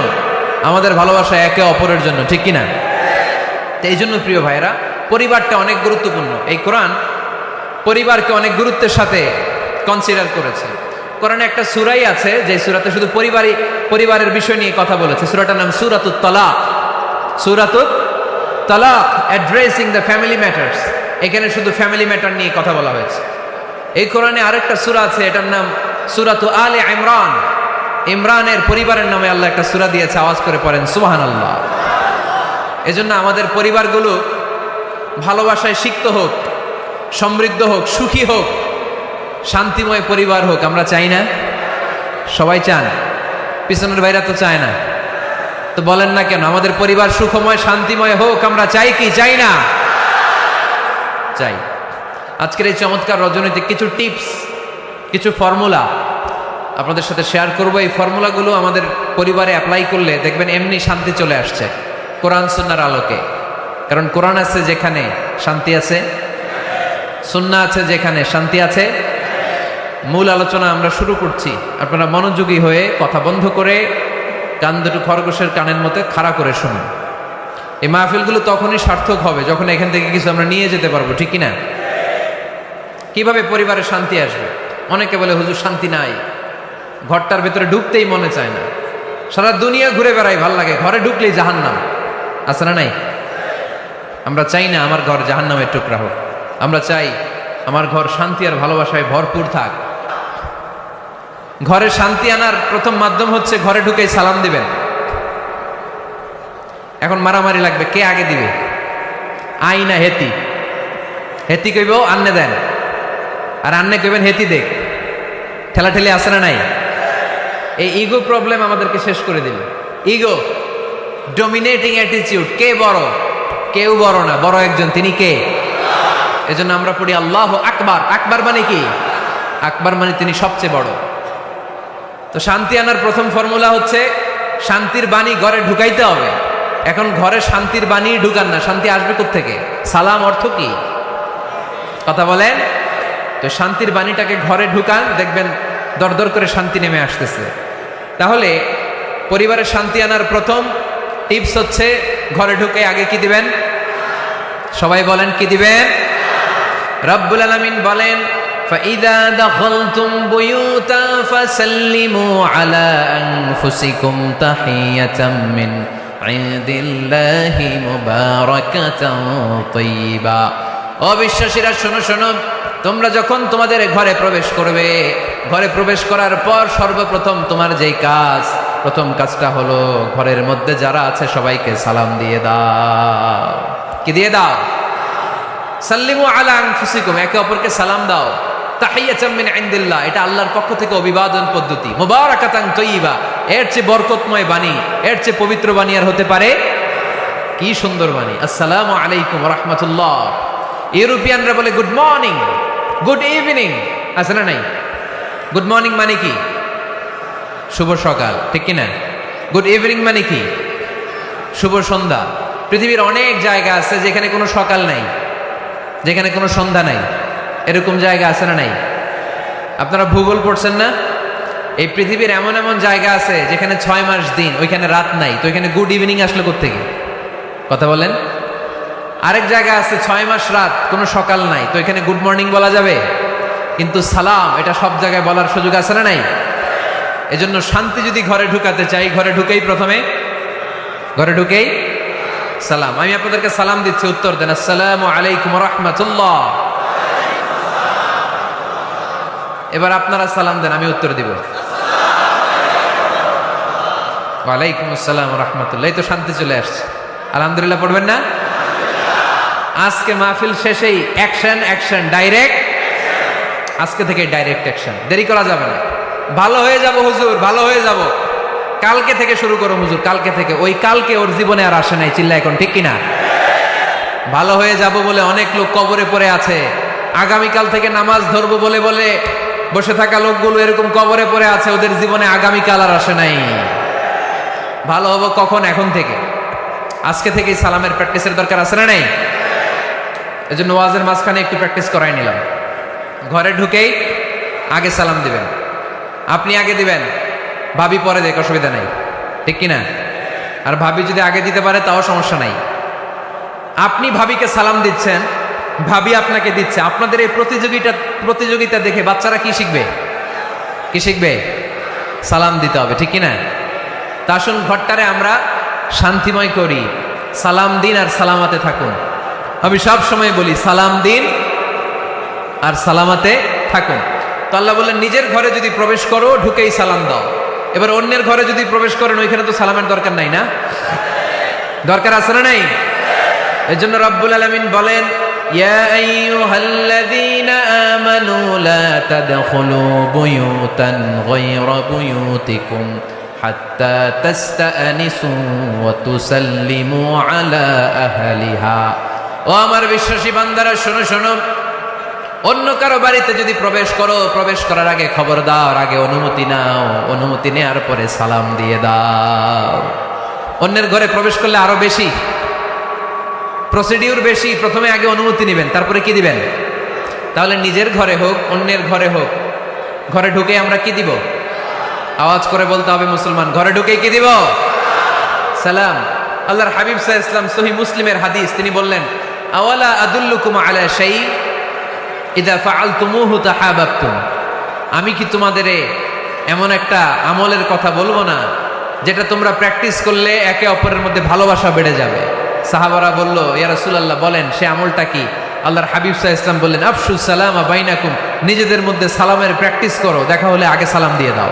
আমাদের ভালোবাসা একে অপরের জন্য, ঠিক কি না? এই জন্য প্রিয় ভাইরা, পরিবারটা অনেক গুরুত্বপূর্ণ। এই কোরআন পরিবারকে অনেক গুরুত্বের সাথে কনসিডার করেছে। কোরআনে একটা সূরাই আছে যে সূরাতে শুধু পরিবারের বিষয় নিয়ে কথা বলেছে। সূরাটার নাম সূরাতুত তালাক। সূরাতুত তালাক, অ্যাড্রেসিং দ্য ফ্যামিলি ম্যাটার্স। এখানে শুধু ফ্যামিলি ম্যাটার নিয়ে কথা বলা হয়েছে। এই কোরআনে আরেকটা সূরা আছে, এটার নাম সূরাতু আলে ইমরান। ইমরানের পরিবারের নামে আল্লাহ একটা সূরা দিয়েছে। আওয়াজ করে পড়েন সুবহানাল্লাহ। এজন্য আমাদের পরিবারগুলো ভালোবাসায় সিক্ত হোক, সমৃদ্ধ হোক, সুখী হোক, শান্তিময় পরিবার হোক। আমরা চাই না? সবাই চান? পিছনের ভাইরা তো চায় না। তো বলেন না কেন? আমাদের পরিবার সুখময় শান্তিময় হোক আমরা চাই কি চাই না? চাই। আজকের এই চমৎকার রজনীতে কিছু টিপস, কিছু ফর্মুলা আপনাদের সাথে শেয়ার করব। এই ফর্মুলাগুলো আমাদের পরিবারে অ্যাপ্লাই করলে দেখবেন এমনি শান্তি চলে আসছে কোরআন সুন্নাহর আলোকে। কারণ কোরআন আছে যেখানে শান্তি আছে, সুন্নাহ আছে যেখানে শান্তি আছে। মূল আলোচনা আমরা শুরু করছি। আপনারা মনোযোগী হয়ে কথা বন্ধ করে কান দুটো খরগোশের কানের মধ্যে খাড়া করে শুনুন। এই মাহফিলগুলো তখনই সার্থক হবে যখন এখান থেকে কিছু আমরা নিয়ে যেতে পারবো, ঠিক কিনা? কিভাবে পরিবারে শান্তি আসবে? অনেকে বলে হুজুর শান্তি নাই, ঘরটার ভেতরে ঢুকতেই মনে চায় না, সারা দুনিয়া ঘুরে বেড়াই, ভাল লাগে, ঘরে ঢুকলেই জাহান্নাম। আছে না নাই? আমরা চাই না আমার ঘর জাহান্নামের টুকরা হোক। আমরা চাই আমার ঘর শান্তি আর ভালোবাসায় ভরপুর থাক। ঘরে শান্তি আনার প্রথম মাধ্যম হচ্ছে ঘরে ঢুকেই সালাম দিবেন। এখন মারামারি লাগবে, কে আগে দিবে? আই না হেতি? হেতি কইব আন্নে দেন, আর আন্নে কইবেন হেতি দেখ। ঠেলাঠেলি আছে না নাই? এই ইগো প্রবলেম আমাদেরকে শেষ করে দিল। Ego, dominating attitude. কে বড়? কেউ বড় না, বড় একজন, তিনি কে? এজন্য আমরা পড়ি আল্লাহু আকবার। আকবার মানে কি? আকবার মানে তিনি সবচেয়ে বড়। তো শান্তি আনার প্রথম ফর্মুলা হচ্ছে শান্তির বাণী ঘরে ঢুকাইতে হবে। এখন ঘরে শান্তির বাণী ঢুকান না, শান্তি আসবে কোত্থেকে? সালাম অর্থ কি? কথা বলেন। তো শান্তির বাণীটাকে ঘরে ঢুকান, দেখবেন দরদর করে শান্তি নেমে আসতেছে। তাহলে পরিবারে শান্তি আনার প্রথম টিপস হচ্ছে ঘরে ঢুকে আগে কি দিবেন? সবাই বলেন কি দিবেন? রব্বুল আলামিন বলেন فَإِذَا دَخَلْتُمْ بُيُوتًا فَسَلِّمُوا عَلَىٰ أَنفُسِكُمْ تَحِيَّةً مِّنْ عِندِ اللَّهِ مُبَارَكَةً طَيِّبَةً। অবিশ্বাসীরা শোনো শোনো, তোমরা যখন তোমাদের ঘরে প্রবেশ করবে, ঘরে প্রবেশ করার পর সর্বপ্রথম তোমার যেই কাজ, প্রথম কাজটা হলো ঘরের মধ্যে যারা আছে সবাইকে সালাম দিয়ে দাও। কি দিয়ে দাও? সাল্লিমু আলা আনফুসিকুম, একে অপরকে সালাম দাও। তাহিয়াতাম মিন ইনদিল্লাহ, এটা আল্লাহর পক্ষ থেকে অভিবাদন পদ্ধতি। মুবারাকাতান তাইয়্যিবা, এর চেয়ে বরকতময় বাণী, এর চেয়ে পবিত্র বাণী আর হতে পারে? কি সুন্দর বাণী! আসসালামু আলাইকুম ওয়া রাহমাতুল্লাহ। ইউরোপিয়ানরা বলে গুড মর্নিং, গুড ইভিনিং, আছে না নাই? গুড মর্নিং মানে কি? শুভ সকাল, ঠিক কি না? গুড ইভিনিং মানে কি? শুভ সন্ধ্যা। পৃথিবীর অনেক জায়গা আছে যেখানে কোনো সকাল নাই, যেখানে কোনো সন্ধ্যা নাই। এরকম জায়গা আছে না নাই? আপনারা ভূগোল পড়ছেন না? এই পৃথিবীর এমন এমন জায়গা আছে যেখানে 6 মাস দিন, ওইখানে রাত নাই, তো ওইখানে গুড ইভিনিং আসলো কোত্থেকে? কথা বলেন। আরেক জায়গা আছে 6 মাস রাত, কোনো সকাল নাই, তো এখানে গুড মর্নিং বলা যাবে? কিন্তু সালাম এটা সব জায়গায় বলার সুযোগ আছে না নাই? এজন্য শান্তি যদি ঘরে ঢুকাতে চাই, ঘরে ঢুকেই প্রথমে ঘরে ঢুকেই সালাম। আমি আপনাদেরকে সালাম দিচ্ছি, উত্তর দেন। আসসালামু আলাইকুম ওয়া রাহমাতুল্লাহ। এবার আপনারা সালাম দেন, আমি উত্তর দিব। ওয়া আলাইকুম আসসালাম ওয়া রাহমাতুল্লাহ। এই তো শান্তি চলে আসছে। আলহামদুলিল্লাহ পড়বেন না? আজকে মাহফিল শেষেই অ্যাকশন, অ্যাকশন, ডাইরেক্ট। আজকে থেকে ডাইরেক্ট অ্যাকশন, দেরি করা যাবে না। ভালো হয়ে যাব হুজুর, ভালো হয়ে যাব, কালকে থেকে শুরু করো হুজুর, কালকে থেকে। ওই কালকে ওর জীবনে আর আসে নাই, চিল্লা এখন, ঠিক কিনা? ভালো হয়ে যাব বলে অনেক লোক কবরে পড়ে আছে, আগামীকাল থেকে নামাজ ধরবো বলে বলে বসে থাকা লোকগুলো এরকম কবরে পড়ে আছে, ওদের জীবনে আগামীকাল আর আসে নাই। ভালো হবো কখন? এখন থেকে, আজকে থেকেই সালামের প্র্যাকটিসের দরকার আছে না নাই? এই জন্য ওয়াজের মাঝখানে একটু প্র্যাকটিস করাই নিলাম। ঘরে ঢুকেই আগে সালাম দিবেন, আপনি আগে দিবেন, ভাবি পরে দেখ, অসুবিধা নাই, ঠিক কিনা? আর ভাবি যদি আগে দিতে পারে তাও সমস্যা নাই। আপনি ভাবিকে সালাম দিচ্ছেন, ভাবি আপনাকে দিচ্ছে, আপনাদের এই প্রতিযোগিতা দেখে বাচ্চারা কি শিখবে? কি শিখবে? সালাম দিতে হবে, ঠিক কিনা? তা আসুন ঘরটারে আমরা শান্তিময় করি, সালাম দিন আর সালামাতে থাকুন। আমি সব সময় বলি সালাম দিন আর সালামাতে থাকুন। তো আল্লাহ বললেন নিজের ঘরে যদি প্রবেশ করো ঢুকেই সালাম দাও। এবার অন্যের ঘরে যদি প্রবেশ করেন ওইখানে তো সালামের দরকার নাই, না? দরকার আছে না নাই? এর জন্য রব্বুল আলামিন বলেন, ইয়া আইয়ুহাল্লাযীনা আমানু লা তাদখুলু বুয়ুতান গায়রা বুয়ুতিকুম হাত্তা তাস্তানিসু ওয়া তুসাল্লিমু আলা আহলিহা। ও আমার বিশ্বাসী বান্দারা, শোনো শোনো, অন্য কারো বাড়িতে যদি প্রবেশ করো, প্রবেশ করার আগে খবর দাও, আগে অনুমতি নাও, অনুমতি নেওয়ার পরে সালাম দিয়ে দাও। অন্যের ঘরে প্রবেশ করলে আরো বেশি প্রসিডিউর বেশি, প্রথমে আগে অনুমতি নেবেন, তারপরে কি দিবেন? তাহলে নিজের ঘরে হোক অন্যের ঘরে হোক, ঘরে ঢুকে আমরা কি দিব? আওয়াজ করে বলতে হবে মুসলমান, ঘরে ঢুকে কি দিব? সালাম। আল্লাহর হাবিব সাল্লাল্লাহু আলাইহি ওয়াসাল্লাম সহিহ মুসলিমের হাদিস, তিনি বললেন, আওয়ালা আদুল্লুকুম আলা শাই ইদা ফাআলতুমুহু তাহাবাবতুম। আমি কি তোমাদের এমন একটা আমলের কথা বলবো না যেটা তোমরা প্র্যাকটিস করলে একে অপরের মধ্যে ভালোবাসা বেড়ে যাবে? সাহাবারা বলল, ইয়া রাসূলুল্লাহ বলেন সে আমলটা কি? আল্লাহর হাবিব সাল্লাল্লাহু আলাইহি ওয়াসাল্লাম বললেন, আফশুস সালামা বাইনাকুম, নিজেদের মধ্যে সালামের প্র্যাকটিস করো, দেখা হলে আগে সালাম দিয়ে দাও।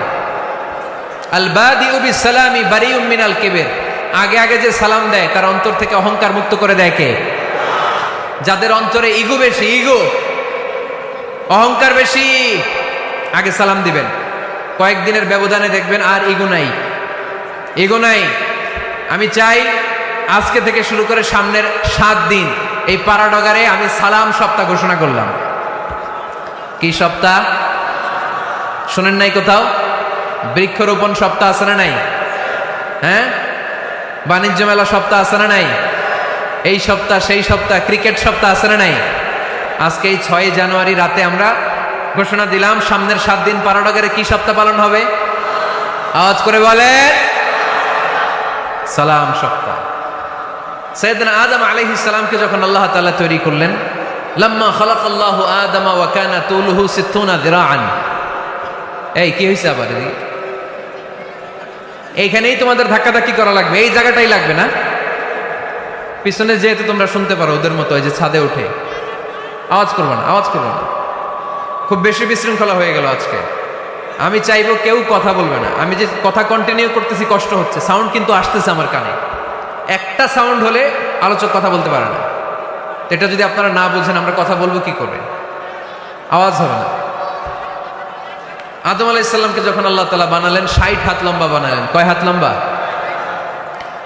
আল বাদিউ বিস সালামি বারিউম মিনাল কিবর, আগে আগে যে সালাম দেয় তার অন্তর থেকে অহংকার মুক্ত করে দেয় কে? যাদের অন্তরে ইগো বেশি, ইগো অহংকার বেশি, আগে সালাম দিবেন। কয়েকদিনের ব্যবধানে দেখবেন আর ইগো নাই, ইগো নাই। আমি চাই আজকে থেকে শুরু করে সামনের 7 দিন এই পাড়াডগারে আমি সালাম সপ্তাহ ঘোষণা করলাম। কি সপ্তাহ? শোনেন নাই কোথাও? বৃক্ষরোপণ সপ্তাহ আছে না নাই? হ্যাঁ, বাণিজ্য মেলা সপ্তাহ আছে না নাই? এই সপ্তাহ সেই সপ্তাহ, ক্রিকেট সপ্তাহ আছে না নাই? আজকে এই 6 জানুয়ারি রাতে আমরা ঘোষণা দিলাম সামনের 7 দিন পাড়াডগারে কি সপ্তাহ পালন হবে? আওয়াজ করে বলে, সালাম সপ্তাহ। সাইয়েদনা আদম আলাইহিস সালামকে যখন আল্লাহ তাআলা তৈরি করলেন, লাম্মা খালাকাল্লাহু আদামা ওয়া কানা তুলুহু 60 যিরাআন। এই কি হইছে আবার? এইখানেই তোমাদের ধাক্কাধাক্কি করা লাগবে, এই জায়গাটাই লাগবে না? পিছনে যেহেতু তোমরা শুনতে পারো ওদের মতো, এই যে ছাদে উঠে আওয়াজ করবো না, আওয়াজ করবো না। খুব বেশি বিশৃঙ্খলা হয়ে গেল আজকে। আমি চাইবো কেউ কথা বলবে না। আমি যে কথা কন্টিনিউ করতেছি কষ্ট হচ্ছে, সাউন্ড কিন্তু আসতেছে আমার কানে। একটা সাউন্ড হলে আলোচক কথা বলতে পারে না। এটা যদি আপনারা না বুঝেন আমরা কথা বলবো কি করে? আওয়াজ হবে না। আদম আলাইহিস সালামকে যখন আল্লাহ তাআলা বানালেন 60 হাত লম্বা বানালেন। কয় হাত লম্বা?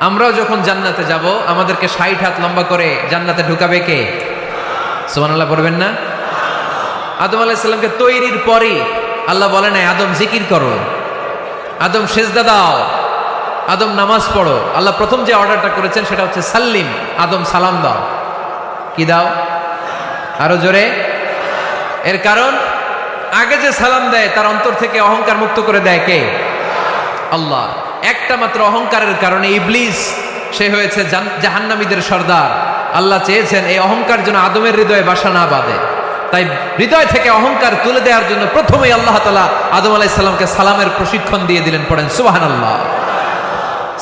আমরাও যখন জান্নাতে যাব আমাদেরকে 60 হাত লম্বা করে জান্নাতে ঢুকাবে কে? সুবহানাল্লাহ পড়বেন না? আদম আলাইহিস সালামকে তৈরির পরে আল্লাহ বলে নাই আদম জিকির করো, আদম সেজদা দাও, আদম নামাজ পড়ো। আল্লাহ প্রথম যে অর্ডারটা করেছেন সেটা হচ্ছে সাল্লিম, আদম সালাম দাও। কি দাও? আরো জোরে। এর কারণ আগে যে সালাম দেয় তার অন্তর থেকে অহংকার মুক্ত করে দেয় কে? আল্লাহ। একটা মাত্র অহংকারের কারণে ইবলিস সে হয়েছে জাহান্নামীদের সর্দার। আল্লাহ চেয়েছেন এই অহংকার যেন আদমের হৃদয়ে বাসা না বাঁধে, তাই হৃদয় থেকে অহংকার তুলে দেওয়ার জন্য প্রথমেই আল্লাহ তাআলা আদম আলাইহিস সালামকে সালামের প্রশিক্ষণ দিয়ে দিলেন। পড়েন সুবহানাল্লাহ।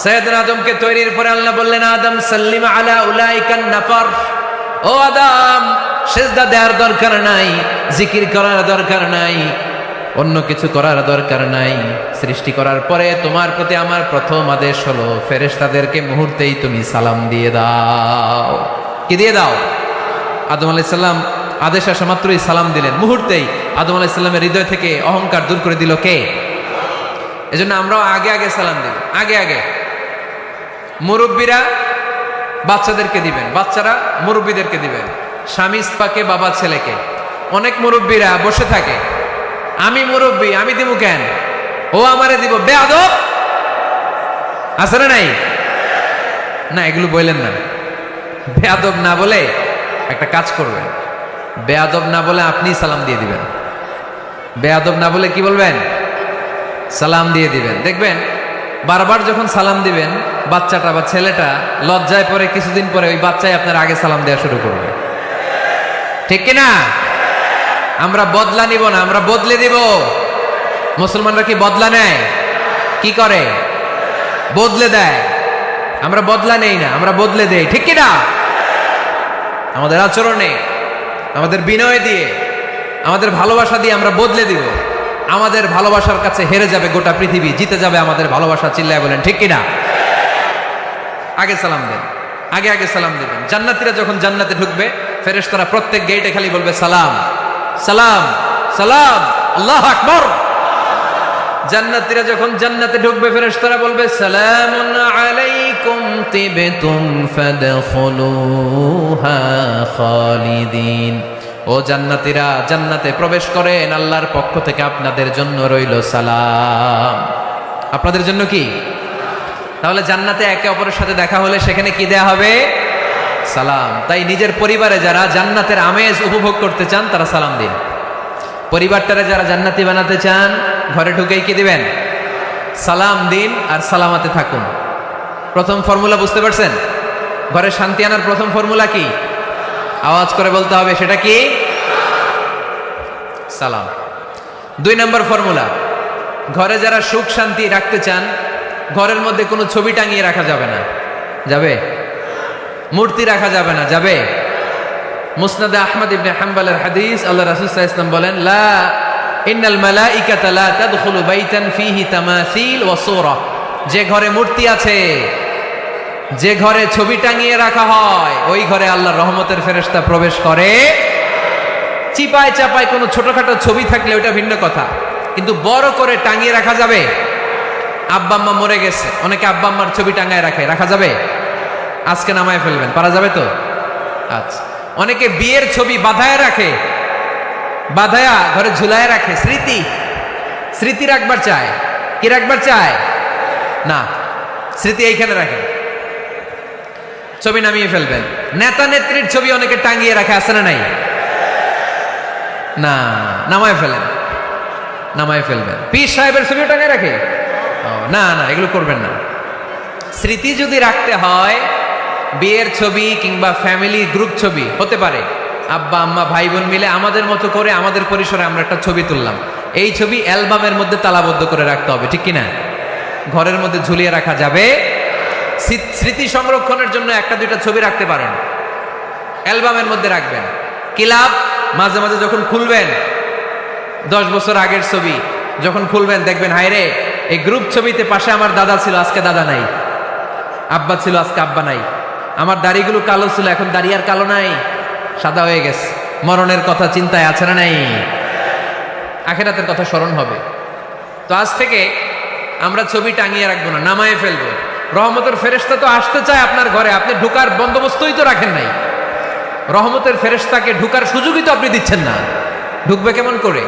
সাইয়েদনা আদমকে তৈরির পরে আল্লাহ বললেন, আদম সাল্লিম আলা উলাইকান নাফার। ও আদম, সেজদা দেওয়ার দরকার নাই, জিকির করার দরকার নাই, অন্য কিছু করার দরকার নাই। সৃষ্টি করার পরে তোমার প্রতি আমার প্রথম আদেশ হলো ফেরেশতাদেরকে মুহূর্তেই তুমি সালাম দিয়ে দাও। কি দিয়ে দাও? আদম আলাইহিস সালাম আদেশ আসা মাত্রই সালাম দিলেন, মুহূর্তেই আদম আলাইহিস সালামের হৃদয় থেকে অহংকার দূর করে দিল কে? এজন্য আমরাও আগে আগে সালাম দিব, আগে আগে। মুরব্বীরা বাচ্চাদেরকে দিবেন, বাচ্চারা মুরব্বীদেরকে দিবেন, স্বামী স্ত্রীকে, বাবা ছেলেকে। অনেক মুরব্বীরা বসে থাকে, আমি মুরব্বী, আমি দিব কেন, ও আমারে দিব, বেয়াদব আছে না নাই? না, এগুলো বললেন না। বেয়াদব না বলে একটা কাজ করবেন, বেয়াদব না বলে আপনি সালাম দিয়ে দিবেন। বেয়াদব না বলে কি বলবেন? সালাম দিয়ে দিবেন। দেখবেন বারবার যখন সালাম দিবেন, বাচ্চাটা বা ছেলেটা লজ্জায় পরে কিছুদিন পরে ওই বাচ্চাই আপনার আগে সালাম দেওয়া শুরু করবে। ঠিক কিনা? আমরা বদলা নিব না, আমরা বদলে দিব। মুসলমানরা কি বদলা নেয়? কি করে? বদলে দেয়। আমরা বদলা নেই না, আমরা বদলে দেই। ঠিক কিনা? আমাদের আচরণে, আমাদের বিনয় দিয়ে, আমাদের ভালোবাসা দিয়ে আমরা বদলে দিব। আমাদের ভালোবাসার কাছে হেরে যাবে গোটা পৃথিবী, জিতে যাবে আমাদের ভালোবাসা। চিল্লায় বলেন ঠিক কিনা? আগে সালাম দেন, আগে আগে সালাম দেবেন। জান্নাতীরা যখন জান্নাতে ঢুকবে, ফেরেশতারা প্রত্যেক গেটে খালি বলবে সালাম সালাম সালাম, আল্লাহু আকবার। জান্নাতীরা যখন জান্নাতে ঢুকবে, ফেরেশতারা বলবে সালামুন আলাইকুম তিবতুম ফাদখুলুহা খালিদিন। ও জান্নাতীরা, জান্নাতে প্রবেশ করেন, আল্লাহর পক্ষ থেকে আপনাদের জন্য রইল সালাম। আপনাদের জন্য কি? তাহলে জান্নাতে একে অপরের সাথে দেখা হলে সেখানে কি দেয়া হবে? সালাম। তাই নিজের পরিবারে যারা জান্নাতের আমেজ উপভোগ করতে চান তারা সালাম দিন। পরিবারটারে যারা জান্নাতি বানাতে চান, ঘরে ঢুকেই কি দিবেন? সালাম দিন আর সালামাতে থাকুন। প্রথম ফর্মুলা বুঝতে পারছেন? ঘরে শান্তি আনার প্রথম ফর্মুলা কি? আওয়াজ করে বলতে হবে, সেটা কি? সালাম। 2 নম্বর ফর্মুলা, ঘরে যারা সুখ শান্তি রাখতে চান, ঘরের মধ্যে কোনো ছবি টাঙিয়ে রাখা যাবে না। যাবে? মূর্তি রাখা যাবে না। যাবে? মুসনাদে আহমদ ইবনে হাম্বলের হাদিস, আল্লাহ রাসূল সাল্লাল্লাহু আলাইহি ওয়াসাল্লাম বলেন, লা ইন্নাল মালাইকাতা লা তাদখুলু বাইতান ফীহি তামাসিল ওয়া সূরা। যে ঘরে মূর্তি আছে, যে ঘরে ছবি টাঙিয়ে রাখা হয়, ওই ঘরে আল্লাহর রহমতের ফেরেশতা প্রবেশ করে। চিপায় চাপায় কোনো ছোটখাটো ছবি থাকলে ওটা ভিন্ন কথা, কিন্তু বড় করে টাঙিয়ে রাখা যাবে? আব্বা আম্মা মরে গেছে, অনেকে আব্বা আম্মার ছবি টাঙায় রাখে, রাখা যাবে? আজকে নামায় ফেলবেন, পারা যাবে তো? আচ্ছা। অনেকে বিয়ের ছবি বাঁধায় রাখে, বাঁধায়া ঘরে ঝুলায় রাখে, স্মৃতি স্মৃতি রাখবার চায়। কি রাখবার চায়? না, স্মৃতি এইখানে রাখে, ছবি নামিয়ে ফেলবেন। নেতা নেত্রীর ছবি অনেকে টাঙিয়ে রাখে, আছে না নাই? না, নামায় ফেলেন, নামায় ফেলবেন। পীর সাহেবের ছবিও টাঙিয়ে রাখে? না না, এগুলো করবেন না। স্মৃতি যদি রাখতে হয়, বিয়ের ছবি কিংবা ফ্যামিলি গ্রুপ ছবি হতে পারে, আব্বা আম্মা ভাই বোন মিলে আমাদের মতো করে আমাদের পরিসরে আমরা একটা ছবি তুললাম, এই ছবি অ্যালবামের মধ্যে তালাবদ্ধ করে রাখতে হবে। ঠিক কিনা? ঘরের মধ্যে ঝুলিয়ে রাখা যাবে? স্মৃতি সংরক্ষণের জন্য 1-2টা ছবি রাখতে পারেন, অ্যালবামের মধ্যে রাখবেন। ক্লাব মাঝে মাঝে যখন খুলবেন, 10 বছর আগের ছবি যখন খুলবেন, দেখবেন হায়রে, এই গ্রুপ ছবিতে পাশে আমার দাদা ছিল, আজকে দাদা নাই, আব্বা ছিল, আজকে আব্বা নাই, আমার দাড়িগুলো কালো ছিল, এখন দাড়ি আর কালো নাই, সাদা হয়ে গেছে। মরণের কথা চিন্তায় আছে না নাই? আখিরাতের কথা স্মরণ হবে। তো আজ থেকে আমরা ছবি টাঙিয়ে রাখবো না, নামায়ে ফেলবো। রহমতের ফেরেশতা তো আসতে চায় আপনার ঘরে, আপনি ঢুকার বন্দোবস্তই তো রাখেন নাই। রহমতের ফেরেশতাকে ঢুকার সুযোগই তো আপনি দিচ্ছেন না, ঢুকবে কেমন করে?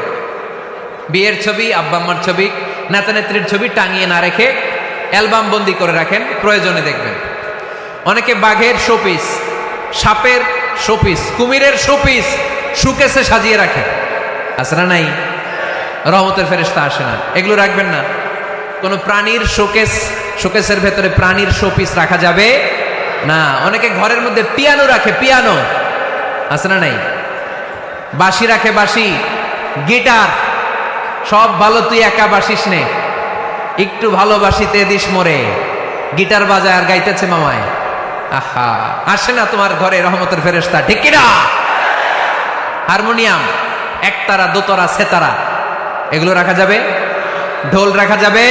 বিয়ের ছবি, আব্বা আম্মার ছবি, নেতা নেত্রীর ছবি টাঙিয়ে না রেখে অ্যালবাম বন্দি করে রাখেন, প্রয়োজনে দেখবেন। অনেকে বাঘের শোপিস, সাপের শোপিস, কুমিরের শোপিস শোকেসে সাজিয়ে রাখে, আছে না নাই? রহমতের ফেরেশতা আসে না, এগুলো রাখবেন না। কোন প্রাণীর শোকেসের ভেতরে প্রাণীর শোপিস রাখা যাবে না। অনেকে ঘরের মধ্যে পিয়ানো রাখে, পিয়ানো, আছে না নাই? বাঁশি রাখে, বাঁশি, গিটার, সব ভালো, তুই একা বাসিস নে, একটু ভালোবাসিতে দিস মরে, গিটার বাজায় আর গাইতেছে মামায়। আহা, আসে না তোমার ঘরে রহমতের ফেরেশতা? ঠিক কিনা? হারমোনিয়াম, একতারা, দোতারা, সেতারা, এগুলো রাখা যাবে? ঢোল রাখা যাবে?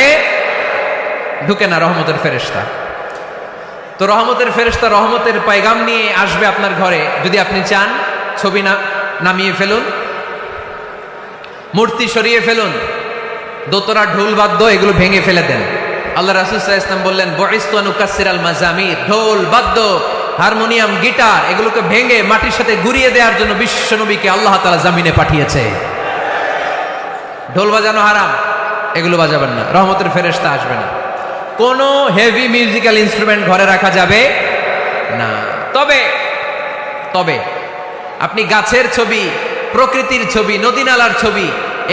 ঢুকে না রহমতের ফেরেশতা। তো রহমতের ফেরেশতা রহমতের পয়গাম নিয়ে আসবে আপনার ঘরে। যদি আপনি চান, ছবি নামিয়ে ফেলুন, মূর্তি সরিয়ে ফেলুন, দোতরা, ঢোল বাদ্য এগুলো ভেঙে ফেলে দেন। আল্লাহ রাসূল সাল্লাল্লাহু আলাইহি ওয়াসাল্লাম বললেন, বুইসতু আন উকাসসিরাল মাজামির, ঢোল বাদ্য হারমোনিয়াম, গিটার এগুলোকে ভেঙে মাটির সাথে গুড়িয়ে দেওয়ার জন্য বিশ্ব নবীকে আল্লাহ তাআলা জমিনে পাঠিয়েছে। ঢোল বাজানো হারাম, এগুলো বাজাবেন না, রহমতের ফেরেশতা আসবে না। কোনো হেভি মিউজিক্যাল ইনস্ট্রুমেন্ট ঘরে রাখা যাবে না। তবে তবে আপনি গাছের ছবি, প্রকৃতির ছবি, নদী নালার ছবি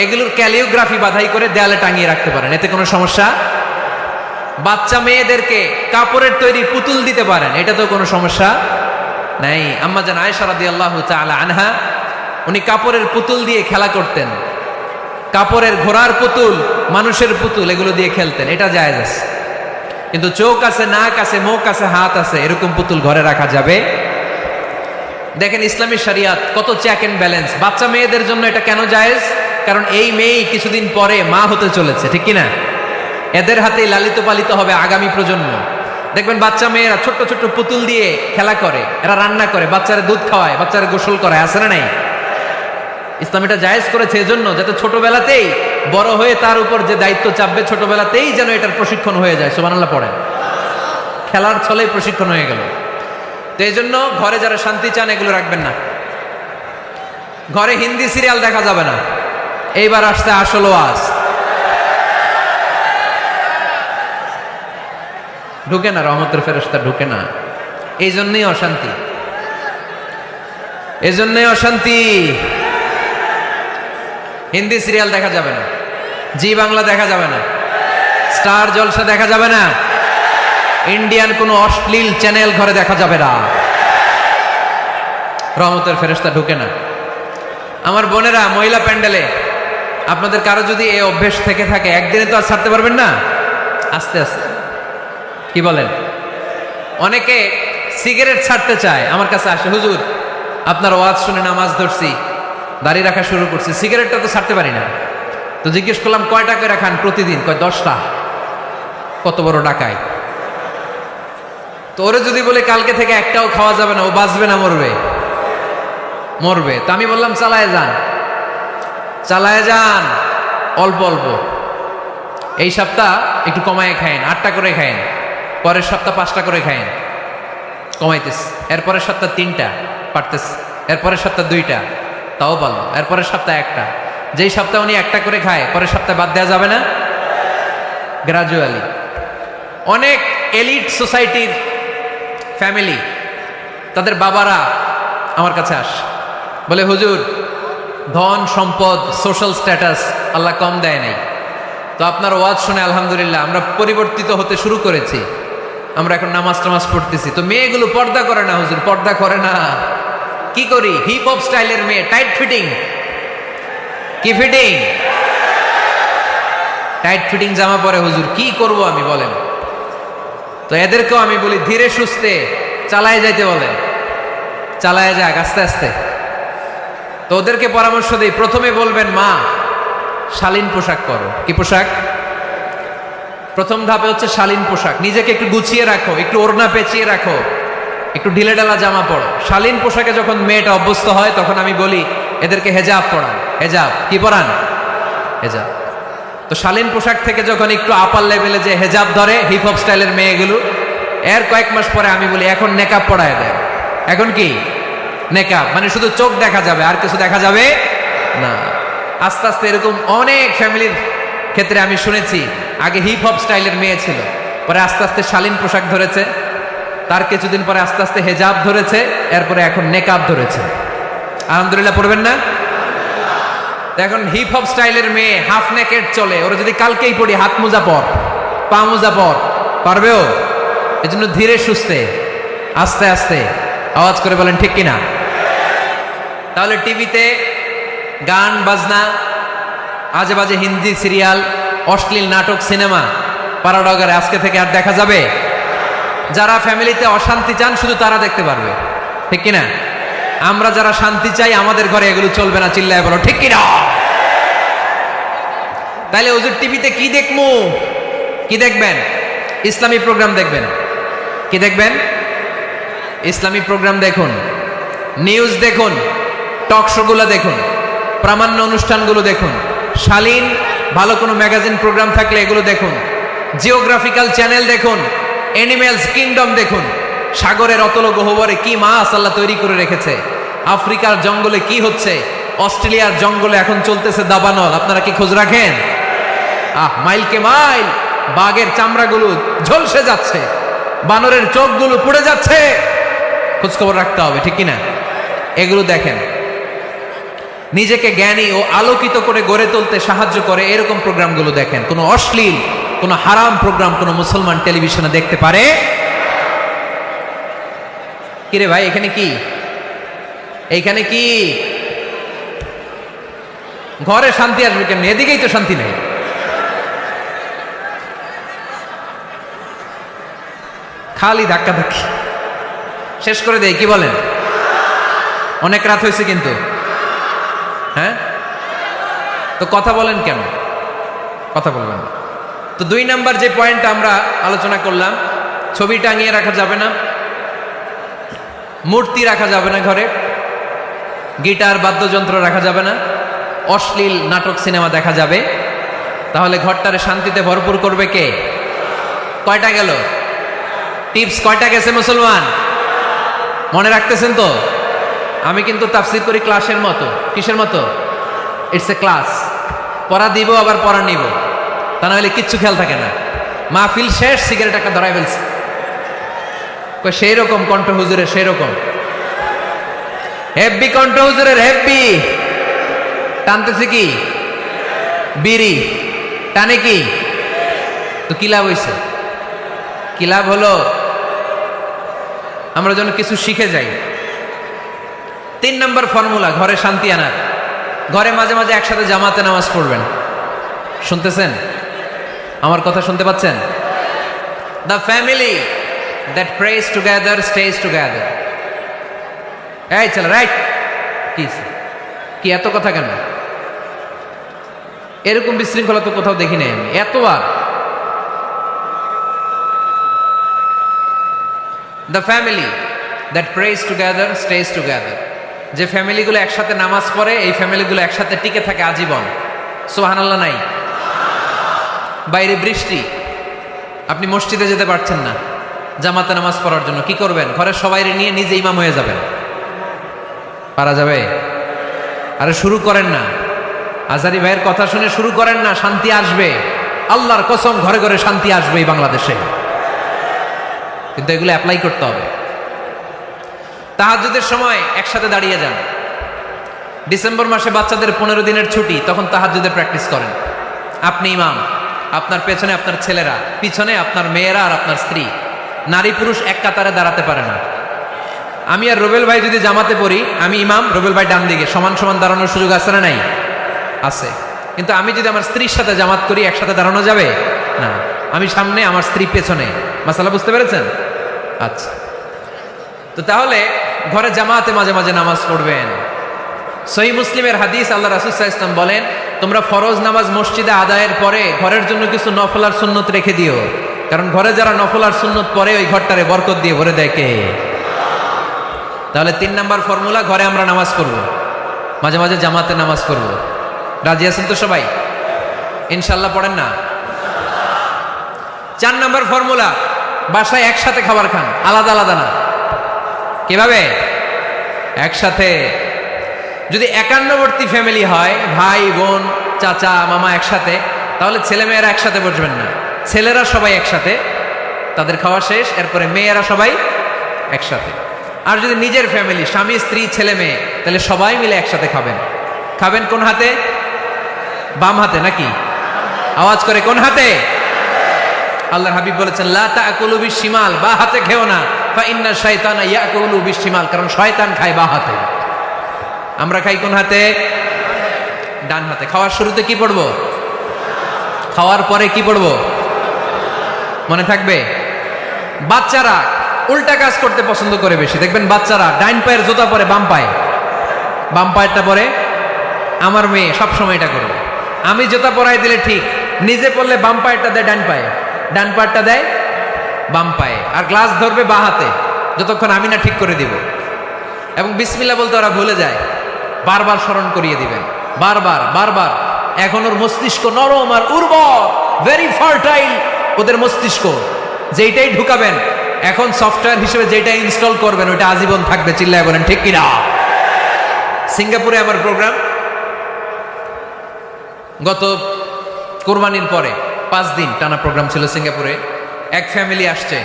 এগুলোর ক্যালিওগ্রাফি বাধাই করে দেয়ালে টাঙিয়ে রাখতে পারেন, এতে কোনো সমস্যা। বাচ্চা মেয়েদেরকে কাপড়ের তৈরি পুতুল দিতে পারেন, এটা তো কোনো সমস্যা নাই। আম্মা জান আয়েশা রাদিয়াল্লাহু তাআলা আনহা, উনি কাপড়ের পুতুল দিয়ে খেলা করতেন, কাপড়ের ঘোড়ার পুতুল, মানুষের পুতুল এগুলো দিয়ে খেলতেন, এটা জায়েজ আছে। কিন্তু চোখ আছে, নাক আছে, মুখ আছে, হাত আছে, এরকম পুতুল ঘরে রাখা যাবে। দেখেন ইসলামী শরিয়াত কত চেক এন্ড ব্যালেন্স। বাচ্চা মেয়েদের জন্য এটা কেন জায়েজ? কারণ এই মেয়েই কিছুদিন পরে মা হতে চলেছে, ঠিক কিনা? এদের হাতেই লালিত পালিত হবে আগামী প্রজন্ম। দেখবেন বাচ্চা মেয়েরা ছোট্ট ছোট্ট পুতুল দিয়ে খেলা করে, এরা রান্না করে, বাচ্চারা দুধ খাওয়ায়, বাচ্চারা গোসল করায়, আছে না নাই? ইসলাম এটা জায়েজ করেছে এজন্য যাতে ছোটবেলাতেই বড় হয়ে তার উপর যে দায়িত্ব চাপবে ছোটবেলাতেই যেন এটার প্রশিক্ষণ হয়ে যায়। সুবহানাল্লাহ পড়েন। খেলার ছলেই প্রশিক্ষণ হয়ে গেল। তো এই জন্য ঘরে যারা শান্তি চান এগুলো রাখবেন না। ঘরে হিন্দি সিরিয়াল দেখা যাবে না। এইবার আসছে আসল ওয়াজ। ঢুকে না, রহমতের ফেরেশতা ঢুকে না। এই জন্যই অশান্তি, এই জন্যই অশান্তি। হিন্দি সিরিয়াল দেখা যাবে না, জি বাংলা দেখা যাবে না, স্টার জলসা দেখা যাবে না, ইন্ডিয়ান কোনো অশ্লীল চ্যানেল ঘরে দেখা যাবে না। রহমতের ফেরেশতা ঢুকে না। আমার বোনেরা, মহিলা প্যান্ডেলে আপনাদের কারো যদি এই অভ্যেস থেকে থাকে, একদিনে তো আর ছাড়তে পারবেন না, আস্তে আস্তে। কি বলেন? অনেকে সিগারেট ছাড়তে চায়, আমার কাছে আসে, হুজুর আপনার ওয়াজ শুনে নামাজ ধরছি, দাড়ি রাখা শুরু করছি, সিগারেটটা তো ছাড়তে পারি না। তো জিজ্ঞেস করলাম কয়টা করে খান প্রতিদিন? কয় 10টা। কত বড় ডাকাই! তো ওরে যদি বলে কালকে থেকে একটাও খাওয়া যাবে না, ও বাঁচবে না মরবে? মরবে। তো আমি বললাম চালায় যান, চালায় যান, অল্প অল্প। এই সপ্তাহ একটু কমায় খায়েন, 8টা করে খায়েন, পরের সপ্তাহ 5টা করে খায়েন, কমাইতেস। এরপরের সপ্তাহ 3টা, পারতেস। এরপরের সপ্তাহ 2টা, তাও পারল। এরপরের সপ্তাহ 1টা। যেই সপ্তাহ উনি 1টা করে খায়, পরের সপ্তাহে বাদ দেওয়া যাবে না? গ্রাজুয়ালি। অনেক এলিট সোসাইটির ফ্যামিলি, তাদের বাবারা আমার কাছে আসে, বলে হুজুর ধন সম্পদ সোশ্যাল স্ট্যাটাস আল্লাহ কম দেয় নাই, তো আপনার ওয়াজ শুনে আলহামদুলিল্লাহ আমরা পরিবর্তিত হতে শুরু করেছি, আমরা এখন নামাজ টামাজ পড়তেছি। তো মেয়েগুলো পর্দা করে না হুজুর, পর্দা করে না। কি করি? হিপ হপ স্টাইলের মেয়ে, টাইট ফিটিং। কি ফিটিং? টাইট ফিটিং জামা পরে হুজুর, কি করব আমি বলেন? তো এদেরকেও আমি বলি ধীরে সুস্থে চালায় যাইতে বলেন, চালায় যাক আস্তে আস্তে। তো ওদেরকে পরামর্শ দিই, প্রথমে বলবেন মা শালীন পোশাক করো। কি পোশাক? প্রথম ধাপে হচ্ছে শালীন পোশাক। নিজেকে একটু গুছিয়ে রাখো, একটু ওড়না পেঁচিয়ে রাখো, একটু ঢিলেঢালা জামা পড়ো। শালীন পোশাকে যখন মেয়েটা অভ্যস্ত হয় তখন আমি বলি এদেরকে হেজাব পরান। হেজাব কি পরান? হেজাব। তো শালীন পোশাক থেকে যখন একটু আপার লেভেলে যে হেজাব ধরে হিপ হপ স্টাইলের মেয়েগুলো, এর কয়েক মাস পরে আমি বলি এখন নেকাব পরায় দেয়। এখন কি নেকাব? মানে শুধু চোখ দেখা যাবে, আর কিছু দেখা যাবে না। আস্তে আস্তে এরকম অনেক ফ্যামিলির ক্ষেত্রে আমি শুনেছি, আগে হিপ হপ স্টাইলের মেয়ে ছিল, পরে আস্তে আস্তে শালীন পোশাক ধরেছে, তার কিছুদিন পরে আস্তে আস্তে হেজাব ধরেছে, এরপরে এখন নেকাব ধরেছে। আলহামদুলিল্লাহ পড়বেন না? এখন হিপ হপ স্টাইলের মেয়ে হাফ নেকেড চলে, ওরা যদি কালকেই পড়ি হাত মোজা পর, পা মোজা পর, পারবেও? এজন্য ধীরে সুস্থে আস্তে আস্তে, আওয়াজ করে বলেন ঠিক কিনা? তাহলে টিভিতে গান বাজনা, আজে বাজে হিন্দি সিরিয়াল, অশ্লীল নাটক, সিনেমা পাড়াডগারে আজকে থেকে আর দেখা যাবে? যারা ফ্যামিলিতে অশান্তি চান শুধু তারা দেখতে পারবে, ঠিক কিনা? আমরা যারা শান্তি চাই আমাদের ঘরে এগুলো চলবে না। চিল্লায় বলো ঠিক কিনা? তাইলে হুজুর টিভিতে কি দেখবো? কি দেখবেন? ইসলামী প্রোগ্রাম দেখবেন। কি দেখবেন? ইসলামী প্রোগ্রাম দেখুন, নিউজ দেখুন, টক শো গুলো দেখুন, প্রামাণ্য অনুষ্ঠানগুলো দেখুন, শালীন ভালো কোনো ম্যাগাজিন প্রোগ্রাম থাকলে এগুলো দেখুন, জিওগ্রাফিক্যাল চ্যানেল দেখুন, অ্যানিমেলস কিংডম দেখুন, সাগরের অতল গহ্বরে কি মাছ আল্লাহ তৈরি করে রেখেছে, আফ্রিকার জঙ্গলে কি হচ্ছে, অস্ট্রেলিয়ার জঙ্গলে এখন চলতেছে দাবানল, আপনারা কি খোঁজ রাখেন? মাইলকে মাইল বাঘের চামড়াগুলো ঝলসে যাচ্ছে, বানরের চোখগুলো পুড়ে যাচ্ছে, খোঁজ খবর রাখতে হবে, ঠিক কিনা? এগুলো দেখেন। নিজেকে জ্ঞানী ও আলোকিত করে গড়ে তুলতে সাহায্য করে এরকম প্রোগ্রামগুলো দেখেন। কোনো অশ্লীল, কোনো হারাম প্রোগ্রাম কোনো মুসলমান টেলিভিশনে দেখতে পারে? কিরে ভাই, এখানে কি, এইখানে কি? ঘরে শান্তি আসবে কেমনি? এদিকেই তো শান্তি নেই। খালি ধাক্কা ধাক্কি, শেষ করে দেয়। কি বলেন? অনেক রাত হয়েছে কিন্তু, হ্যাঁ? তো কথা বলেন কেন? কথা বলবেন। তো 2 নাম্বার যে পয়েন্টটা আমরা আলোচনা করলাম, ছবি টাঙিয়ে রাখা যাবে না, মূর্তি রাখা যাবে না ঘরে, গিটার বাদ্যযন্ত্র রাখা যাবে না, অশ্লীল নাটক সিনেমা দেখা যাবে। তাহলে ঘরটারে শান্তিতে ভরপুর করবে কে? কয়টা গেল? টিপস কয়টা গেছে মুসলমান? মনে রাখতেছেন তো? আমি কিন্তু তাফসীর করি ক্লাসের মতো। কিসের মতো? It's a class. পড়া দিব আবার পড়া নিব, তা না হলে কিচ্ছু খেয়াল থাকে না। মাহফিল শেষ, সিগারেট একটা ধরাই ফেলছে। সেই রকম কণ্ঠ হুজুরের, সেই রকম হেব্বি কণ্ঠ হুজুরের, হেব্বি। টানতেছে কি? বিড়ি। টানে কি? তো কি লাভ হইছে? কি লাভ হলো? আমরা যেন কিছু শিখে যাই। 3 নম্বর ফর্মুলা ঘরে শান্তি আনার, ঘরে মাঝে মাঝে একসাথে জামাতে নামাজ পড়বেন। শুনতেছেন? আমার কথা শুনতে পাচ্ছেন? The family that prays together stays together. এই চল, রাইট। কি এত কথা কেন? এরকম বিশৃঙ্খলা তো কোথাও দেখি নাই আমি এতবার। The family that prays together stays together. যে ফ্যামিলিগুলো একসাথে নামাজ পড়ে, এই ফ্যামিলিগুলো একসাথে টিকে থাকে আজীবন। সুবহানাল্লাহ নাই? বাইরে বৃষ্টি, আপনি মসজিদে যেতে পারছেন না জামাতে নামাজ পড়ার জন্য, কি করবেন? ঘরের সবাইরে নিয়ে নিজে ইমাম হয়ে যাবেন। পারা যাবে? আরে শুরু করেন না, আজারি ভাইয়ের কথা শুনে শুরু করেন না, শান্তি আসবে। আল্লাহর কসম, ঘরে ঘরে শান্তি আসবে এই বাংলাদেশে, কিন্তু এগুলো অ্যাপ্লাই করতে হবে। তাহাজ্জুদের সময় একসাথে দাঁড়িয়ে যান। ডিসেম্বর মাসে বাচ্চাদের 15 দিনের ছুটি, তখন তাহাজ্জুদের প্র্যাকটিস করেন। আপনি ইমাম, আপনার পেছনে আপনার ছেলেরা, পিছনে আপনার মেয়েরা আর আপনার স্ত্রী। নারী পুরুষ এক কাতারে দাঁড়াতে পারে না। আমি আর রুবেল ভাই যদি জামাতে পড়ি, আমি ইমাম, রুবেল ভাই ডান দিকে, সমান সমান দাঁড়ানোর সুযোগ আছে না নাই? আছে। কিন্তু আমি যদি আমার স্ত্রীর সাথে জামাত করি, একসাথে দাঁড়ানো যাবে না। আমি সামনে, আমার স্ত্রী পেছনে। মাসালা বুঝতে পেরেছেন? আচ্ছা, তো তাহলে ঘরে জামাতে মাঝে মাঝে নামাজ পড়বেন। সহিহ মুসলিমের হাদিস, আল্লাহ রাসূল সাল্লাল্লাহু আলাইহি ওয়াসাল্লাম বলেন, তোমরা ফরজ নামাজ মসজিদে আদায়ের পরে ঘরের জন্য কিছু নফল আর সুন্নত রেখে দিও, কারণ ঘরে যারা নফল আর সুন্নত পড়ে ওই ঘরটারে বরকত দিয়ে ভরে দেয় কে? তাহলে 3 নাম্বার ফর্মুলা, ঘরে আমরা নামাজ পড়ব, মাঝে মাঝে জামাতে নামাজ পড়ব। রাজি আছেন তো সবাই? ইনশাল্লাহ পড়েন না? 4 নাম্বার ফর্মুলা, বাসায় একসাথে খাবার খান, আলাদা আলাদা না। কিভাবে? একসাথে। যদি একান্নবর্তী ফ্যামিলি হয়, ভাই বোন চাচা মামা একসাথে, তাহলে ছেলে মেয়েরা একসাথে বসবেন না। ছেলেরা সবাই একসাথে, তাদের খাওয়া শেষ, এরপরে মেয়েরা সবাই একসাথে। আর যদি নিজের ফ্যামিলি, স্বামী স্ত্রী ছেলে মেয়ে, তাহলে সবাই মিলে একসাথে খাবেন। খাবেন কোন হাতে? বাম হাতে নাকি? আওয়াজ করে কোন হাতে? আল্লাহর হাবিব বলেছেন, লা তাকুলু বিশিমাল, বা হাতে খেও না, ফা ইন্না শাইতানা ইয়াকুলু বিশিমাল, কারণ শয়তান খায় বা হাতে। আমরা খাই কোন হাতে? ডান হাতে। খাওয়ার শুরুতে কি পড়বো? খাওয়ার পরে কি পড়বো? মনে থাকবে? বাচ্চারা উল্টা কাজ করতে পছন্দ করে বেশি। দেখবেন বাচ্চারা ডাইন পায়ের জুতা পরে বাম পায়ে, বাম পায়েরটা পরে। আমার মেয়ে সবসময় এটা করবে। আমি জুতা পরাই দিলে ঠিক, নিজে পড়লে বাম পায়েরটা দেয় ডান পায়ে, ডান পায়েরটা দেয় বাম পায়ে, আর গ্লাস ধরবে বা হাতে, যতক্ষণ আমি না ঠিক করে দিব। এবং বিসমিল্লাহ বলতে ওরা ভুলে যায়, বারবার স্মরণ করিয়ে দিবেন, বারবার বারবার। এখন ওর মস্তিষ্ক নরম আর উর্বর, ভেরি ফার্টাইল ওদের মস্তিষ্ক, যেইটাই ঢুকাবেন এখন সফটওয়্যার হিসেবে যেটা ইনস্টল করবেন ওইটা আজীবন থাকবে। চিল্লায় বলেন ঠিক কিনা? সিঙ্গাপুরে আমার প্রোগ্রাম, গত কোরবানির পরে 5 দিন টানা প্রোগ্রাম ছিল সিঙ্গাপুরে। এক ফ্যামিলি আসছে,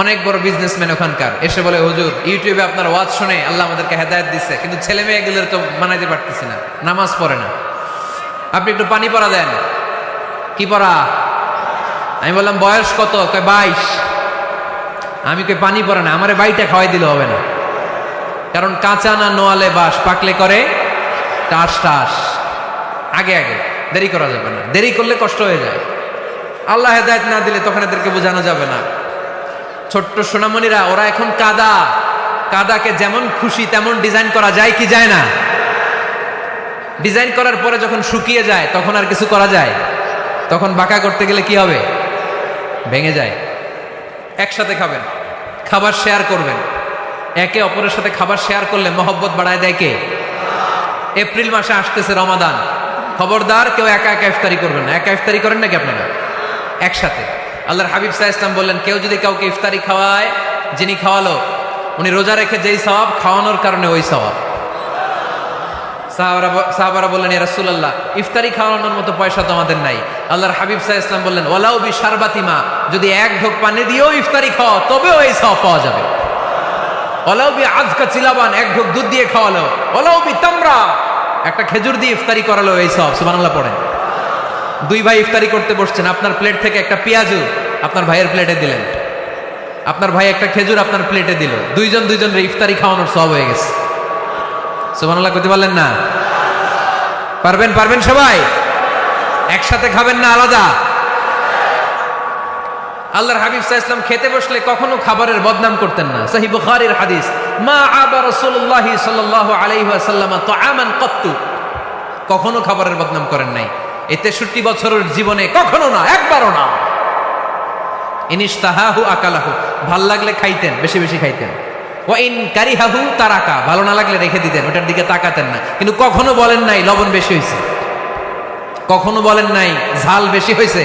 অনেক বড় বিজনেসম্যান ওখানকার, এসে বলে হুজুর ইউটিউবে আপনার ওয়াজ শুনে আল্লাহ আমাদেরকে হেদায়েত দিচ্ছে, কিন্তু ছেলে মেয়েগুলোর তো মানাইতে পারতেছি না, নামাজ পড়ে না, আপনি একটু পানি পড়া দেন। কি পড়া? আমি বললাম বয়স কত? কয় 22। আমি কই পানি পড়া না, আমারে বাইটা খাওয়াই দিলে হবে না, কারণ কাঁচা না নোয়ালে বাস, পাকলে করে টাস টাস। আগে আগে দেরি করা যাবে না, দেরি করলে কষ্ট হয়ে যায়। আল্লাহ হেদায়েত না দিলে তখন এদেরকে বোঝানো যাবে না। ছোট্ট সোনামণিরা, ওরা এখন কাদা, কাদাকে যেমন খুশি তেমন ডিজাইন করা যায় কি যায় না? ডিজাইন করার পরে যখন শুকিয়ে যায় তখন আর কিছু করা যায়? তখন বাঁকা করতে গেলে কি হবে? ভেঙে যায়। একসাথে খাবেন, খাবার শেয়ার করবেন, একে অপরের সাথে খাবার শেয়ার করলে মহব্বত বাড়ায় দেয় কে? এপ্রিল মাসে আসতেছে রমাদান, খবরদার কেউ একা একা ইফতারি করবেন না। একা ইফতারি করেন নাকি আপনারা? একসাথে। আল্লাহর হাবিব সাল্লাল্লাহু আলাইহি ওয়াসাল্লাম বললেন, কেউ যদি কাউকে ইফতারি খাওয়ায়, যিনি খাওয়ালো উনি রোজা রেখে যেই সওয়াব, খাওয়ানোর কারণে ওই সওয়াব। সাহাবারা বললেন, ইয়া রাসূলুল্লাহ, ইফতারি খাওয়ানোর মতো পয়সা তো আমাদের নাই। আল্লাহর হাবিব সাল্লাল্লাহু আলাইহি ওয়াসাল্লাম বললেন, ওয়ালাউ বি শারবাতিমা, যদি এক ঢোক পানি দিয়েও ইফতারি খাওয়া তবেও এই সওয়াব পাওয়া যাবে। ওয়ালাউ বি আযকা চিলাবান, এক ঢোক দুধ দিয়ে খাওয়ালো। ওয়ালাউ বি তামরা, একটা খেজুর দিয়ে ইফতারি করালো, এই সওয়াব। সুবহানাল্লাহ পড়েন। 2 ভাই ইফতারি করতে বসছেন, আপনার প্লেট থেকে একটা পেঁয়াজু আপনার ভাইয়ের প্লেটে দিলেন, আপনার ভাই একটা খেজুর আপনার প্লেটে দিল, দুইজনের ইফতারি খাওয়ানোর সওয়াব হয়ে গেছে। সুবহানাল্লাহ কইতে পারলেন না? পারবেন সবাই? একসাথে খাবেন না আলাদা? আল্লাহর হাবিব সাল্লাল্লাহু আলাইহি ওয়াসাল্লাম খেতে বসলে কখনো খাবারের বদনাম করতেন না। সহিহ বুখারীর হাদিস, মা আবা রাসূলুল্লাহ সাল্লাল্লাহু আলাইহি ওয়াসাল্লাম তাআমান কাত্তু, কখনো খাবারের বদনাম করেন নাই। এই 63 বছরের জীবনে কখনো না, একবারও না। ইনিশতাহাহু আকালাহু, ভাল লাগলে খাইতেন, বেশি বেশি খাইতেন। ওয়া ইন কারিহাহু তারাকা, ভালো না লাগলে রেখে দিতেন, ওটার দিকে তাকাতেন না। কিন্তু কখনো বলেন নাই লবণ বেশি হয়েছে, কখনো বলেন নাই ঝাল বেশি হয়েছে,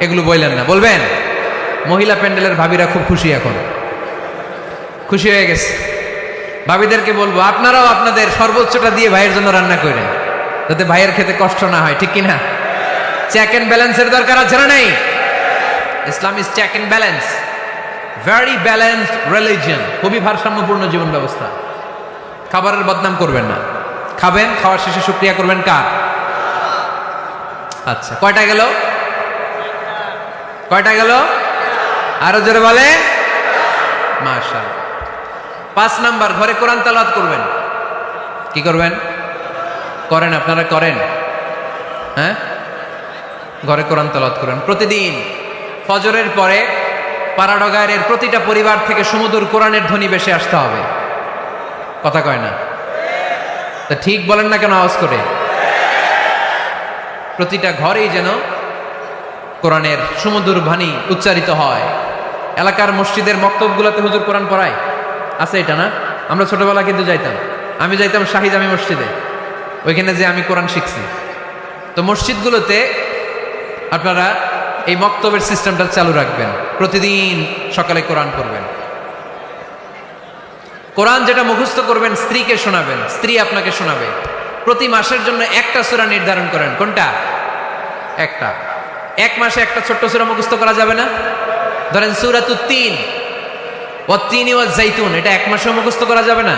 এগুলো বললেন না। বলবেন? মহিলা প্যান্ডেলের ভাবিরা খুব খুশি, এখন খুশি হয়ে গেছে। ভাবিদেরকে বলবো, আপনারাও আপনাদের সর্বোচ্চটা দিয়ে ভাইয়ের জন্য রান্না করেন, যাতে ভাইয়ের খেতে কষ্ট না হয়, ঠিক কিনা? চেক এন্ড ব্যালেন্সের দরকার আছে না নাই? Islam is check and balance, very balanced religion, খুবই ভারসাম্যপূর্ণ জীবন ব্যবস্থা। খাবারের বদনাম করবেন না, খাবেন, খাওয়ার শেষে শুকরিয়া করবেন কার? আচ্ছা, কয়টা গেল? কয়টা গেল? আরো জোরে বলে মাশাআল্লাহ। 5 নাম্বার, ঘরে কোরআন তেলাওয়াত করবেন। কি করবেন? করেন, আপনারা করেন? হ্যাঁ, ঘরে কোরআন তেলাওয়াত করেন প্রতিদিন। ফজরের পরে পাড়াডগায়ের প্রতিটা পরিবার থেকে সুমধুর কোরআনের ধ্বনি ভেসে আসতে হবে। কথা কয় না? তা ঠিক বলেন না কেন আওয়াজ করে? প্রতিটা ঘরেই যেন কোরআনের সুমধুর বাণী উচ্চারিত হয়। এলাকার মসজিদের মক্তবগুলোতে হুজুর কোরআন পড়ায়, আছে এটা না? আমরা ছোটবেলা কিন্তু যাইতাম, আমি যাইতাম শাহী জামি মসজিদে, ওইখানে যে আমি কোরআন শিখছি। তো মসজিদগুলোতে আপনারা এই মক্তবের সিস্টেমটা চালু রাখবেন, প্রতিদিন সকালে কোরআন পড়বেন। কোরআন যেটা মুখস্থ করবেন স্ত্রীকে শোনাবেন, স্ত্রী আপনাকে শোনাবে। প্রতি মাসের জন্য একটা সূরা নির্ধারণ করেন। কোনটা? একটা। এক মাসে একটা ছোট্ট সূরা মুখস্থ করা যাবে না? ধরেন সূরাতুত তিন, ওয়াত-তিনি ওয়াজ-জাইতুন, এটা এক মাসেও মুখস্থ করা যাবে না?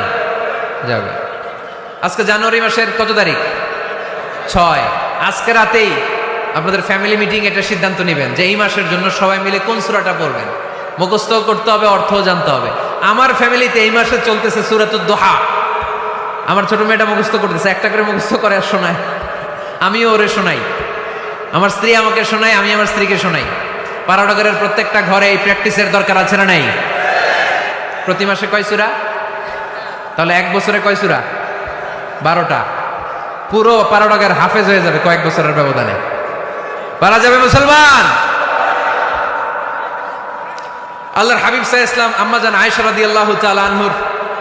যাবে। আজকে জানুয়ারি মাসের কত তারিখ? 6। আজকে রাতেই আপনাদের ফ্যামিলি মিটিং এটা সিদ্ধান্ত নেবেন যে এই মাসের জন্য সবাই মিলে কোন সূরাটা পড়বেন। মুখস্থ করতে হবে, অর্থও জানতে হবে। আমার ফ্যামিলিতে এই মাসে চলতেছে সূরাতুদ দুহা। আমার ছোট মেয়েটা মুখস্থ করতেছে, একটা করে মুখস্থ করে আর শোনায়, আমিও ওরে শোনাই। আমার স্ত্রী আমাকে শোনায়, আমি আমার স্ত্রীকে শোনাই। পাড়াডগরের প্রত্যেকটা ঘরে এই প্র্যাকটিসের দরকার আছে না নাই? প্রতি মাসে কয় সূরা? তাহলে এক বছরে কয় সূরা? 12টা। পুরো পাড়াডগের হাফেজ হয়ে যাবে কয়েক বছরের ব্যবধানে। পারা যাবে মুসলমান? আল্লাহর হাবিব সাল্লাল্লাহু আলাইহি ওয়াসাল্লাম আম্মা জান আয়েশা রাদিয়াল্লাহু তাআলা আনহুর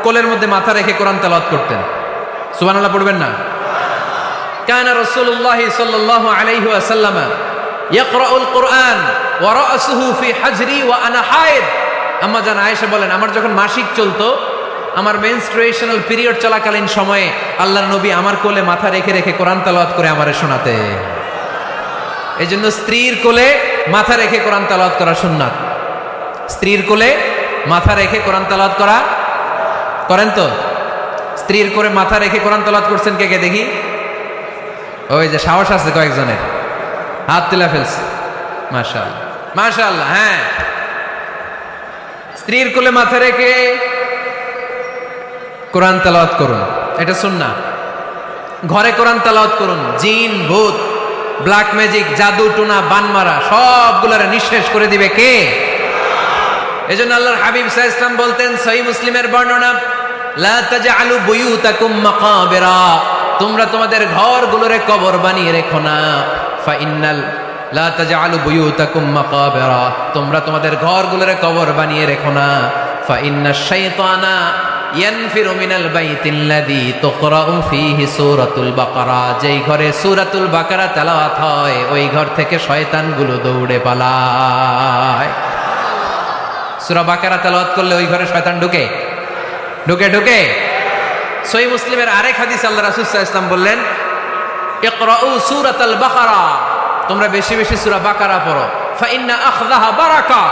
কোলের মধ্যে মাথা রেখে কোরআন তেলাওয়াত করতেন। সুবহানাল্লাহ পড়বেন না? কানা রাসূলুল্লাহ সাল্লাল্লাহু আলাইহি ওয়াসাল্লাম ইয়াকরাউল কুরআন ওয়া রাসুহু ফি হাজরি ওয়া আনা হায়েদ। আম্মা জান আয়েশা বলেন, আমার যখন মাসিক চলতো, আমার মেনস্ট্রুয়েশনাল পিরিয়ড চলাকালীন সময়ে আল্লাহর নবী আমার কোলে মাথা রেখে রেখে কোরআন তেলাওয়াত করে আমারে শোনাতে। এই জন্য স্ত্রীর কোলে মাথা রেখে কোরআন তেলাওয়াত করা সুন্নাত। স্ত্রীর কোলে মাথা রেখে কোরআন তেলাওয়াত করা করেন তো? স্ত্রীর কোলে মাথা রেখে কোরআন তেলাওয়াত করছেন কে কে দেখি? ওই যে সাহস আছে কয়েকজনের, হাত তুলে ফেলছে। মাশাআল্লাহ, মাশাআল্লাহ। হ্যাঁ, স্ত্রীর কোলে মাথা রেখে কোরআন তেলাওয়াত করুন, এটা সুন্নাহ। ঘরে কোরআন তেলাওয়াত করুন, জিন ভূত ব্ল্যাক ম্যাজিক জাদু টোনা বানমারা সবগুলোরে নিঃশেষ করে দিবে কে? এজন্য আল্লাহর হাবিব সাল্লাল্লাহু আলাইহি ওয়াসাল্লাম বলতেন, সহিহ মুসলিমের বর্ণনা, লা তাজআলু বুয়ুতাকুম মাকাবিরা, তোমরা তোমাদের ঘরগুলোরে কবর বানিয়ে রেখো না। ফা ইন্নাল লা তাজআলু বুয়ুতাকুম মাকাবিরা, তোমরা তোমাদের ঘরগুলোরে কবর বানিয়ে রেখো না। ফা ইন্নাশ শাইতানা ইয়ানফিরু মিনাল বাইতিল্লাযী তুকরাউ ফীহি সূরাতুল বাকারা, যেই ঘরে সূরাতুল বাকারা তেলাওয়াত হয় ওই ঘর থেকে শয়তানগুলো দৌড়ে পালায়। সূরা বাকারা তেলাওয়াত করলে ওই ঘরে শয়তান ঢুকে ঢুকে ঢুকে। সহিহ মুসলিমের আরেক হাদিস আল্লাহ রাসূল সাল্লাল্লাহু আলাইহি ওয়াসাল্লাম বললেন, ইকরাউ সূরাতাল বাকারা, তোমরা বেশি বেশি সূরা বাকারা পড়ো। ফা ইন্না আখযাহা বারাকা,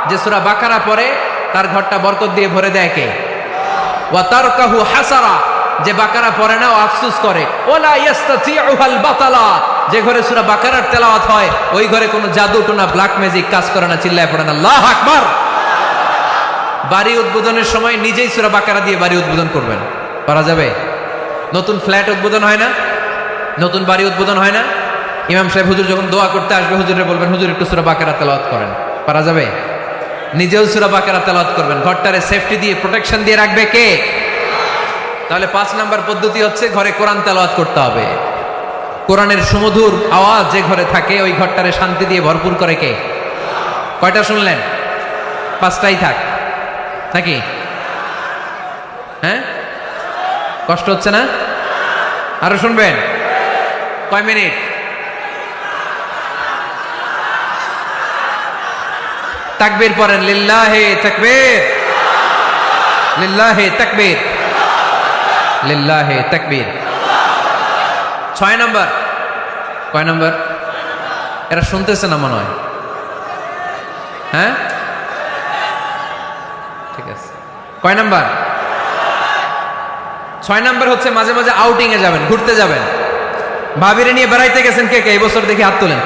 যে সূরা বাকারা পড়ে তার ঘরটা বরকত দিয়ে ভরে দেয় কে? ওয়া তারকাহু হাসারা, যে বাকারা পড়ে না ও আফসোস করে। ওয়ালা ইস্তাতিউহাল বাতালা, যে ঘরে সূরা বাকারার তেলাওয়াত হয় ওই ঘরে কোনো জাদু টোনা ব্ল্যাক ম্যাজিক কাজ করে না। চিল্লায় পড়েন আল্লাহু আকবার। বাড়ি উদ্বোধনের সময় নিজেই সূরা বাকারা দিয়ে বাড়ি উদ্বোধন করবেন, পারা যাবে? নতুন ফ্ল্যাট উদ্বোধন হয় না, নতুন বাড়ি উদ্বোধন হয় না, ইমাম সাহেব হুজুর যখন দোয়া করতে আসবে হুজুরে বলবেন, হুজুর একটু সূরা বাকারা তেলাওয়াত করেন, পারা যাবে? নিজেও সূরা বাকারা তেলাওয়াত করবেন, ঘরটারে সেফটি দিয়ে প্রোটেকশন দিয়ে রাখবে কে? তাহলে 5 নাম্বার পদ্ধতি হচ্ছে ঘরে কোরআন তেলাওয়াত করতে হবে। কোরআনের সুমধুর আওয়াজ যে ঘরে থাকে ওই ঘরটারে শান্তি দিয়ে ভরপুর করে কে? কয়টা শুনলেন? 5টাই থাক নাকি? হ্যাঁ, কষ্ট হচ্ছে না? আরো শুনবেন? কয় মিনিট? তাকবীর পড়েন, লিল্লাহি তাকবীর, লিল্লাহি তাকবীর, লিল্লাহি তাকবীর। 6 নাম্বার। কয় নাম্বার? এরা শুনতেছে না মনে হয়। হ্যাঁ, ঠিক আছে। কয় নাম্বার? 6 নাম্বার হচ্ছে মাঝে মাঝে আউটিং এ যাবেন, ঘুরতে যাবেন। ভাবিরে নিয়ে বেড়াইতে গেছেন কে কে এই বছর? দেখি হাত তোলেন।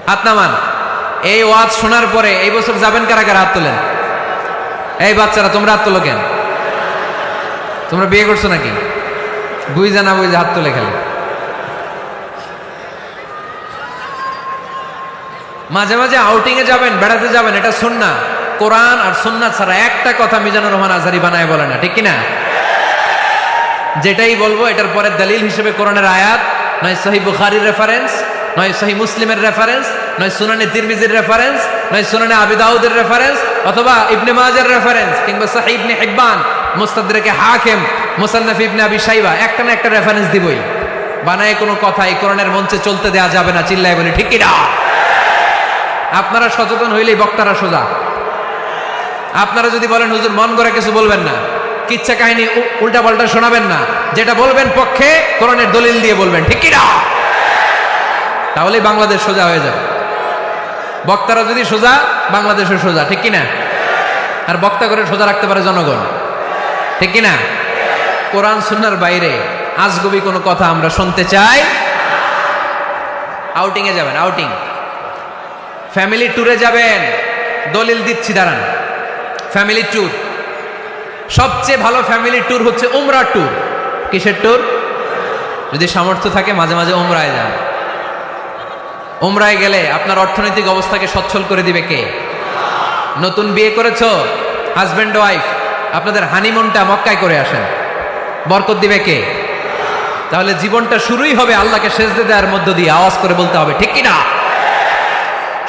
হাত নামান। এই ওয়াজ শোনার পরে এই বছর যাবেন কারা কারা? হাত তোলেন। এই বাচ্চারা তোমরা হাত তোলো কেন? তোমরা বিয়ে করছো নাকি? বুঝা না বুঝা হাত তোলে খেলে। মাঝে মাঝে আউটিং এ যাবেন, বেড়াতে যাবেন, এটা সুন্নাহ। কোরআন আর সুন্নাহ ছাড়া একটা কথা মিজানুর রহমান আজহারী বানায় বলে না, ঠিক কিনা? যেটাই বলবো এটার পরে দলিল হিসেবে কোরআনের আয়াত, নয় সহিহ বুখারীর রেফারেন্স, নয় সহিহ মুসলিমের রেফারেন্স, নয় সুনানে তিরমিজির রেফারেন্স, নয় সুনানে আবি দাউদের রেফারেন্স, অথবা ইবনে মাজার রেফারেন্স, কিংবা সহিহ ইবনে হিব্বান, মুস্তাদরাকে হাকিম, মুসান্নাফ ইবনে আবি শাইবা, একটা না একটা রেফারেন্স দিবই। বানায় কোনো কথা এই কোরআনের মঞ্চে চলতে দেয়া যাবে না। চিল্লায় বলি ঠিক কিনা? আপনারা সচেতন হইলেই বক্তারা সোজা। আপনারা যদি বলেন হুজুর মন করে কিছু বলবেন না, কিচ্ছা কাহিনী উল্টা পাল্টা শোনাবেন না, যেটা বলবেন পক্ষে কোরআনের দলিল দিয়ে বলবেন, ঠিক কিনা? তাহলেই বাংলাদেশ সোজা হয়ে যাবে। বক্তারা যদি সোজা, বাংলাদেশও সোজা, ঠিক কিনা? আর বক্তা করে সোজা রাখতে পারে জনগণ, ঠিক কিনা? কোরআন সুন্নাহর বাইরে আজগবি কোনো কথা আমরা শুনতে চাই। আউটিং এ যাবেন, আউটিং, ফ্যামিলি ট্যুরে যাবেন, দলিল দিচ্ছি দাঁড়ান। ফ্যামিলি ট্যুর, সবচেয়ে ভালো ফ্যামিলি ট্যুর হচ্ছে উমরা ট্যুর। কিসের ট্যুর? যদি সামর্থ্য থাকে মাঝে মাঝে উমরায় যান। উমরায় গেলে আপনার অর্থনৈতিক অবস্থাকে সচ্ছল করে দিবে কে? নতুন বিয়ে করেছো, হাজব্যান্ড ওয়াইফ, আপনাদের হানিমুনটা মক্কায় করে আসেন, বরকত দিবে কে? তাহলে জীবনটা শুরুই হবে আল্লাহকে সেজদা দেওয়ার মধ্য দিয়ে। আওয়াজ করে বলতে হবে, ঠিক কিনা?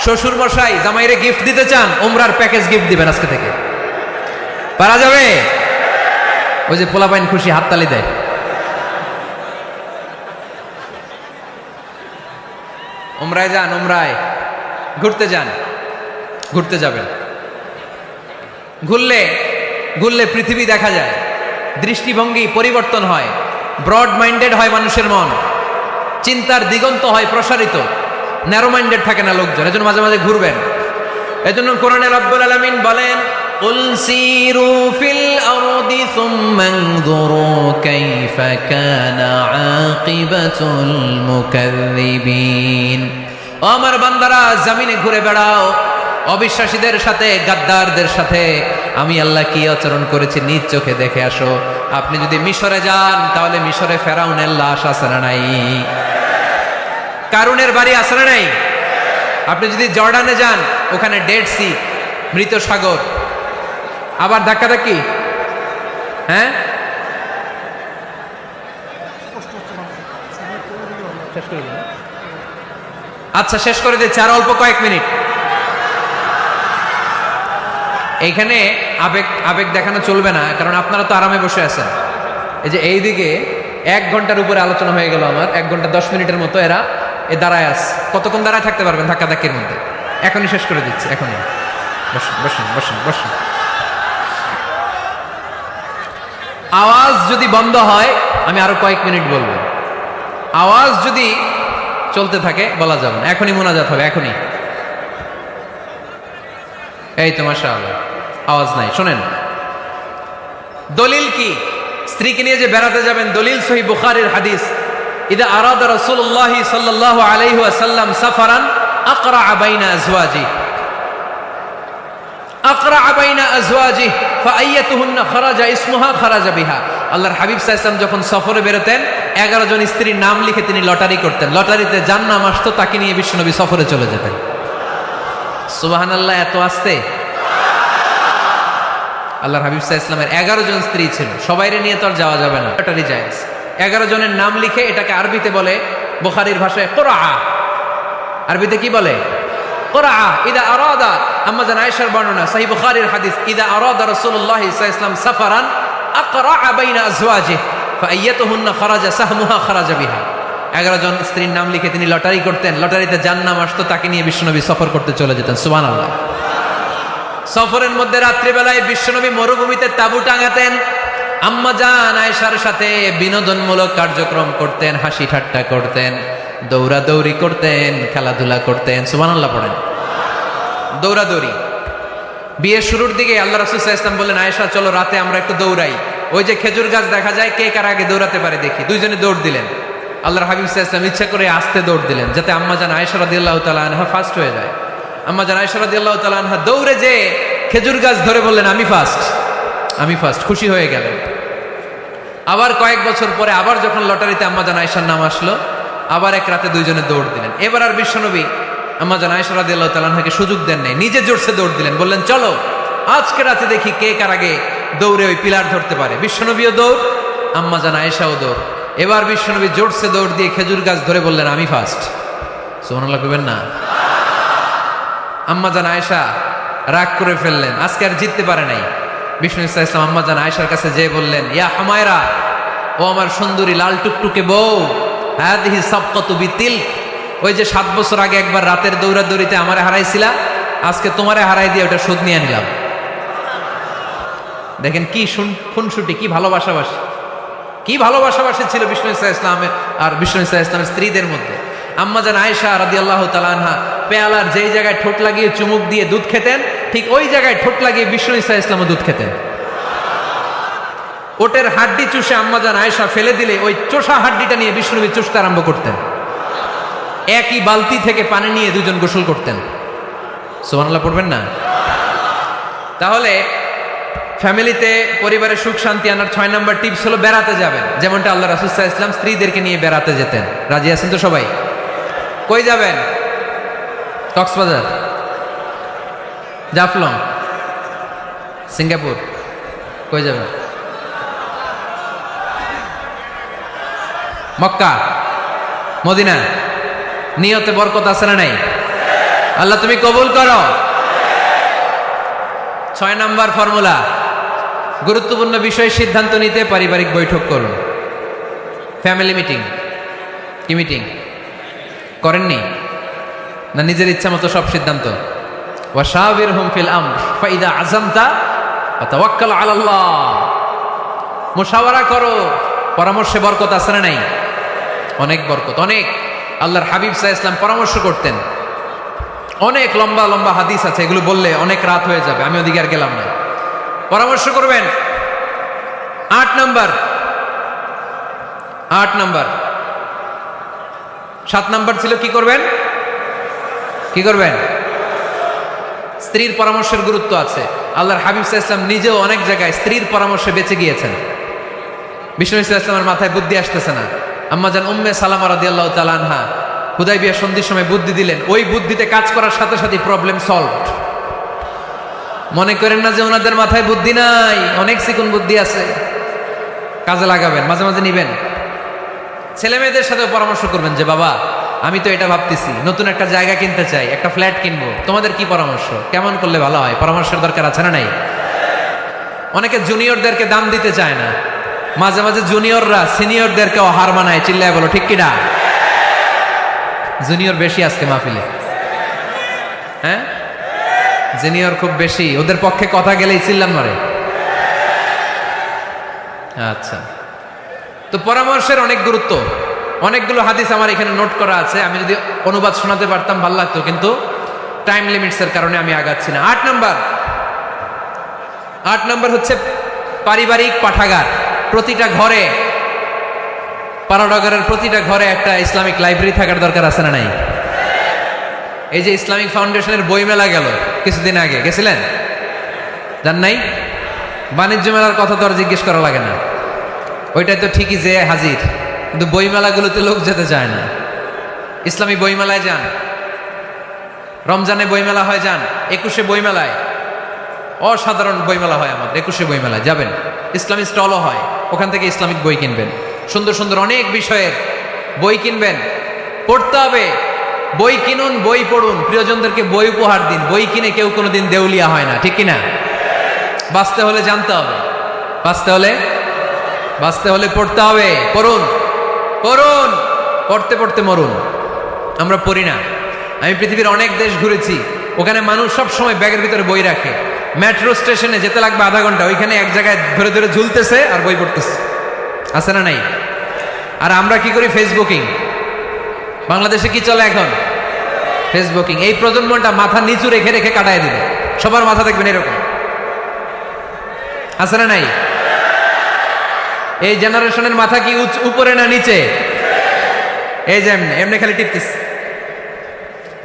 শ্বশুর মশাই জামাইরে গিফট দিতে চান, উমরার প্যাকেজ গিফট দিবেন আজকে থেকে, পারা যাবে? ওই যে পোলাপাইন খুশি হাততালি দেয়। উমরায় যান, উমরায় ঘুরতে যান, ঘুরতে যাবেন। ঘুরলে পৃথিবী দেখা যায়, দৃষ্টিভঙ্গি পরিবর্তন হয়, ব্রড মাইন্ডেড হয় মানুষের মন, চিন্তার দিগন্ত হয় প্রসারিত, ন্যারো মাইন্ডেড থাকে না লোকজন। এজন্য মাঝে মাঝে ঘুরবেন। এজন্য কোরআনে রব্বুল আলামিন বলেন, কুল সিরু ফিল আরদি সুম্মা আনজুরু কাইফা কানা আকিবাতুল মুকাজ্জিবিন। ও আমার বান্দারা, জমিনে ঘুরে বেড়াও, অবিশ্বাসীদের সাথে, গাদ্দারদের সাথে আমি আল্লাহ কি আচরণ করেছি নিজ চোখে দেখে আসো। আপনি যদি মিশরে যান, তাহলে মিশরে ফেরাউনের লাশ আছে না নাই? কারুনের বাড়ি আছে না নাই? আপনি যদি জর্ডানে যান, ওখানে ডেড সি, মৃত সাগর, আবার ধাক্কাধাক্কি। হ্যাঁ, আচ্ছা শেষ করে দিচ্ছি, আর অল্প কয়েক মিনিট। এইখানে আবেগ দেখানো চলবে না, কারণ আপনারা তো আরামে বসে আছেন। এই যে এইদিকে 1 ঘন্টার উপরে আলোচনা হয়ে গেল আমার, 1 ঘন্টা 10 মিনিটের মতো এরা দাঁড়ায় আছে। কতক্ষণ দাঁড়ায় থাকতে পারবেন ধাক্কাধাক্কির মধ্যে? এখনই শেষ করে দিচ্ছি, এখনই। বসুন বসুন বসুন বসুন। আওয়াজ যদি বন্ধ হয়, আমি আরো কয়েক মিনিট বলবো। আওয়াজ যদি চলতে থাকে, বলা যাবে না। এখনই মোনাজাত হবে, এখনই। এই তো মাশাআল্লাহ, আওয়াজ নাই। শোনেন, দলিল কি? স্ত্রীকে নিয়ে যে বেড়াতে যাবেন, দলিল সহিহ বুখারীর হাদিস, ইদা আরাদা রাসূলুল্লাহ সাল্লাল্লাহু আলাইহি ওয়াসাল্লাম সাফারান আকরা বাইনা আজওয়াজি, আকরা বাইনা আজওয়াজি ফাআইয়াতুহুন্না খারাজা ইসমুহা খারাজা বিহা। আল্লাহর হাবিব সাল্লাল্লাহু আলাইহি ওয়াসাল্লাম যখন সফরে বেরোতেন, 11 জন স্ত্রীর নাম লিখে তিনি লটারি করতেন। লটারিতে যার নাম আসতো তাকে নিয়ে বিশ্বনবী সফরে চলে যেতেন। সুবহানাল্লাহ, এত আসতে। আল্লাহর হাবিব সাল্লাল্লাহু আলাইহি ওয়াসাল্লামের 11 জন স্ত্রী ছিল, সবাইরে নিয়ে তো আর যাওয়া যাবে না, লটারি জায়েজ। 11 জনের নাম লিখে, এটাকে আরবিতে বলে, বুখারীর ভাষায় কুরআ। আরবিতে কি বলে? কুরআ। ইদা আরাদা, আম্মা জান আয়েশার বর্ণনা, সহিহ বুখারীর হাদিস, ইদা আরাদা রাসূলুল্লাহ সাল্লাল্লাহু আলাইহি ওয়াসাল্লাম সাফারান আকরা বাইনা আজওয়াজিহি ফাআইয়াতুহুন্না খারাজা সাহমুহা খারাজা বিহা। 11 জন স্ত্রীর নাম লিখে তিনি লটারি করতেন। লটারিতে যার নাম আসতো তাকে নিয়ে বিশ্বনবী সফর করতে চলে যেতেন। সুবহানাল্লাহ। সফরের মধ্যে রাত্রিবেলায় বিশ্বনবী মরুভূমিতে তাঁবু টাঙাতেন। আম্মা জান আয়েশার সাথে বিনোদনমূলক কার্যক্রম করতেন, হাসি ঠাট্টা করতেন, দৌড়াদৌড়ি করতেন, খেলাধুলা করতেন। সুবহানাল্লাহ পড়েন। দৌড়াদৌড়ি। বিয়ের শুরুর দিকে আল্লাহ রাসূল সাল্লাল্লাহু আলাইহি ওয়াসাল্লাম বললেন, আয়েশা চলো রাতে আমরা একটু দৌড়াই। ওই যে খেজুর গাছ দেখা যায়, কে কার আগে দৌড়াতে পারে দেখি। দুইজনে দৌড় দিলেন। আল্লাহর হাবিব সাল্লাল্লাহু আলাইহি ওয়াসাল্লাম ইচ্ছা করে আস্তে দৌড় দিলেন, যাতে আম্মা জান আয়েশা রাদিয়াল্লাহু তাআলা আনহা ফার্স্ট হয়ে যায়। আম্মা জান আয়েশা রাদিয়াল্লাহু তাআলা আনহা দৌড়ে যে খেজুর গাছ ধরে বললেন, আমি ফার্স্ট, আমি ফার্স্ট, খুশি হয়ে গেলেন। আবার কয়েক বছর পরে আবার যখন লটারিতে আম্মা জান আয়েশার নাম আসলো, আবার এক রাতে দুইজনে দৌড় দিলেন। এবার আর বিশ্বনবী আম্মা জান আয়েশা রাদিয়াল্লাহু তাআলা আনহাকে সুযোগ দেন নাই, নিজে জোরসে দৌড় দিলেন। বললেন, চলো আজকে রাতে দেখি কে কার আগে দৌড়ে ওই পিলার ধরতে পারে। বিশ্বনবীও দৌড়, আম্মা জান আয়েশাও দৌড়। এবার বিশ্বনবী জোরসে দৌড় দিয়ে খেজুর গাছ ধরে বললেন, আমি ফার্স্ট। সুবহানাল্লাহ কইবেন না? আম্মা জান আয়েশা রাগ করে ফেললেন, আজকে আর জিততে পারে নাই। বিষ্ণু ইসলাম আম্মা জান আয়েশার কাছে যেয়ে বললেন, ইয়া হুমায়রা, ও আমার সুন্দরী লাল টুকটুকে বউ, হাদিহি সাবকাতু বিতিল, ওই যে 7 বছর আগে একবার রাতের দৌড়াদৌড়িতে আমারে হারাইছিলা, আজকে তোমারে হারাই দিয়ে ওটা শোধ নিয়ে নিলাম। দেখেন কি খুনসুটি, কি ভালোবাসাবাসি, কি ভালোবাসাবাসি ছিল বিষ্ণু ইসলামের আর বিষ্ণু ইসলামের স্ত্রীদের মধ্যে। আম্মা জান আয়েশা রাদিয়াল্লাহু তাআলা আনহা পেয়ালার যেই জায়গায় ঠোঁট লাগিয়ে চুমুক দিয়ে দুধ খেতেন, ঠিক ওই জায়গায় ঠোঁট লাগিয়ে বিষ্ণু ইসলামও দুধ খেতেন। ওটের হাড্ডি চুষে আম্মা জান আয়েশা ফেলে দিলে ওই চোষা হাড্ডিটা নিয়ে বিষ্ণুনবী চুষতে আরম্ভ করতেন। একই বালতি থেকে পানি নিয়ে দুজন গোসল করতেন। সুবহানাল্লাহ পড়বেন না? তাহলে ফ্যামিলিতে, পরিবারে সুখ শান্তি আনার 6 নম্বর টিপস হলো বেড়াতে যাবেন, যেমনটা আল্লাহ রাসূল সাল্লাল্লাহু আলাইহি ওয়াসাল্লাম স্ত্রীদেরকে নিয়ে বেড়াতে যেতেন। রাজি আছেন তো সবাই? কই যাবেন? কক্সবাজার, জাফলং, সিঙ্গাপুর, কই যাবেন? মক্কা, মদিনা। নিয়তে বরকত আছে না নাই? আল্লাহ তুমি কবুল করো। 6 নাম্বার ফর্মুলা, গুরুত্বপূর্ণ বিষয়ে সিদ্ধান্ত নিতে পারিবারিক বৈঠক করুন। Family meeting. কি মিটিং করেননি? না নিজের ইচ্ছা মতো সব সিদ্ধান্ত? ওয়াশাবিরহুম ফিল আমর ফাইদা আযামতা ফাতাওয়াক্কাল আলাল্লাহ। মুশাওয়ারা করো, পরামর্শে বরকত আছে না নাই? অনেক বরকত, অনেক। আল্লাহর হাবিব সাল্লাল্লাহু আলাইহি ওয়াসাল্লাম পরামর্শ করতেন। অনেক লম্বা লম্বা হাদিস আছে, এগুলো বললে অনেক রাত হয়ে যাবে, আমি ওদিকে আর গেলাম না। পরামর্শ করবেন। 8 নাম্বার 7 নাম্বার ছিল কি করবেন? কি করবেন? স্ত্রীর পরামর্শের গুরুত্ব আছে। আল্লাহর হাবিব সাল্লাল্লাহু আলাইহি ওয়াসাল্লাম নিজেও অনেক জায়গায় স্ত্রীর পরামর্শে বেঁচে গিয়েছেন। বিষ্ণু সাল্লাল্লাহু আলাইহি ওয়াসাল্লামের মাথায় বুদ্ধি আসতেছে না, আম্মা জান উম্মে সালামা রাদিয়াল্লাহু তাআলা আনহা হুদাইবিয়া সন্ধির সময় বুদ্ধি দিলেন। ওই বুদ্ধিতে কাজ করার সাথে সাথে প্রবলেম সলভড। মনে করেন না যে ওনাদের মাথায় বুদ্ধি নাই, অনেক চিকন বুদ্ধি আছে, কাজে লাগাবেন, মাঝে মাঝে নিবেন। ছেলে মেয়েদের সাথে পরামর্শ করবেন যে বাবা আমি তো এটা ভাবতেছি, নতুন একটা জায়গা কিনতে চাই, একটা ফ্ল্যাট কিনবো, তোমাদের কি পরামর্শ, কেমন করলে ভালো হয়? পরামর্শের দরকার আছে না নাই? অনেকে জুনিয়রদেরকে দাম দিতে চায় না, মাঝে মাঝে জুনিয়ররা সিনিয়রদেরকেও হার মানায়। চিল্লায় বলো ঠিক কিনা? জুনিয়র বেশি আজকে মাহফিলে, হ্যাঁ জুনিয়র খুব বেশি, ওদের পক্ষে কথা গেলেই চিল্লান মারে। আচ্ছা, তো পরামর্শের অনেক গুরুত্ব। অনেকগুলো হাদিস আমার এখানে নোট করা আছে, আমি যদি অনুবাদ শোনাতে পারতাম ভালো লাগতো, কিন্তু টাইম লিমিটস এর কারণে আমি আগাচ্ছি না। 8 নাম্বার হচ্ছে পারিবারিক পাঠাগার। প্রতিটা ঘরে, পাড়াডগরের প্রতিটা ঘরে একটা ইসলামিক লাইব্রেরি থাকার দরকার আছে না নাই? এই যে ইসলামিক ফাউন্ডেশনের বই মেলা গেল কিছুদিন আগে, গেছিলেন? জান নাই? বাণিজ্য মেলার কথা তো আর জিজ্ঞেস করা লাগে না, ওইটাই তো ঠিকই যে হাজির, কিন্তু বইমেলাগুলোতে লোক যেতে চায় না। ইসলামী বইমেলায় যান, রমজানে বইমেলা হয় যান, 21শে বইমেলায়, অসাধারণ বইমেলা হয় আমাদের 21শে বইমেলায় যাবেন। ইসলামী স্টলও হয়, ওখান থেকে ইসলামিক বই কিনবেন, সুন্দর সুন্দর অনেক বিষয়ের বই কিনবেন। পড়তে হবে, বই কিনুন, বই পড়ুন, প্রিয়জনদেরকে বই উপহার দিন। বই কিনে কেউ কোনোদিন দেউলিয়া হয় না, ঠিক কিনা? বাঁচতে হলে জানতে হবে, বাঁচতে হলে পড়তে হবে। পড়ুন, পড়তে পড়তে মরুন। আমরা পড়ি না। আমি পৃথিবীর অনেক দেশ ঘুরেছি, ওখানে মানুষ সব সময় ব্যাগের ভিতরে বই রাখে। মেট্রো স্টেশনে যেতে লাগবে আধা ঘন্টা, ওইখানে এক জায়গায় ধরে ধরে ঝুলতেছে আর বই পড়তেছে, আছে না নাই? আর আমরা কি করি? ফেসবুকিং। বাংলাদেশে কি চলে এখন? ফেসবুকিং। এই প্রজন্মটা মাথা নিচু রেখে রেখে কাটায় দিবে, সবার মাথা দেখবেন এরকম, আছে না নাই? এই জেনারেশনের মাথা কি উপরে না নিচে? এই যে এমনি খালি টিপতেছে,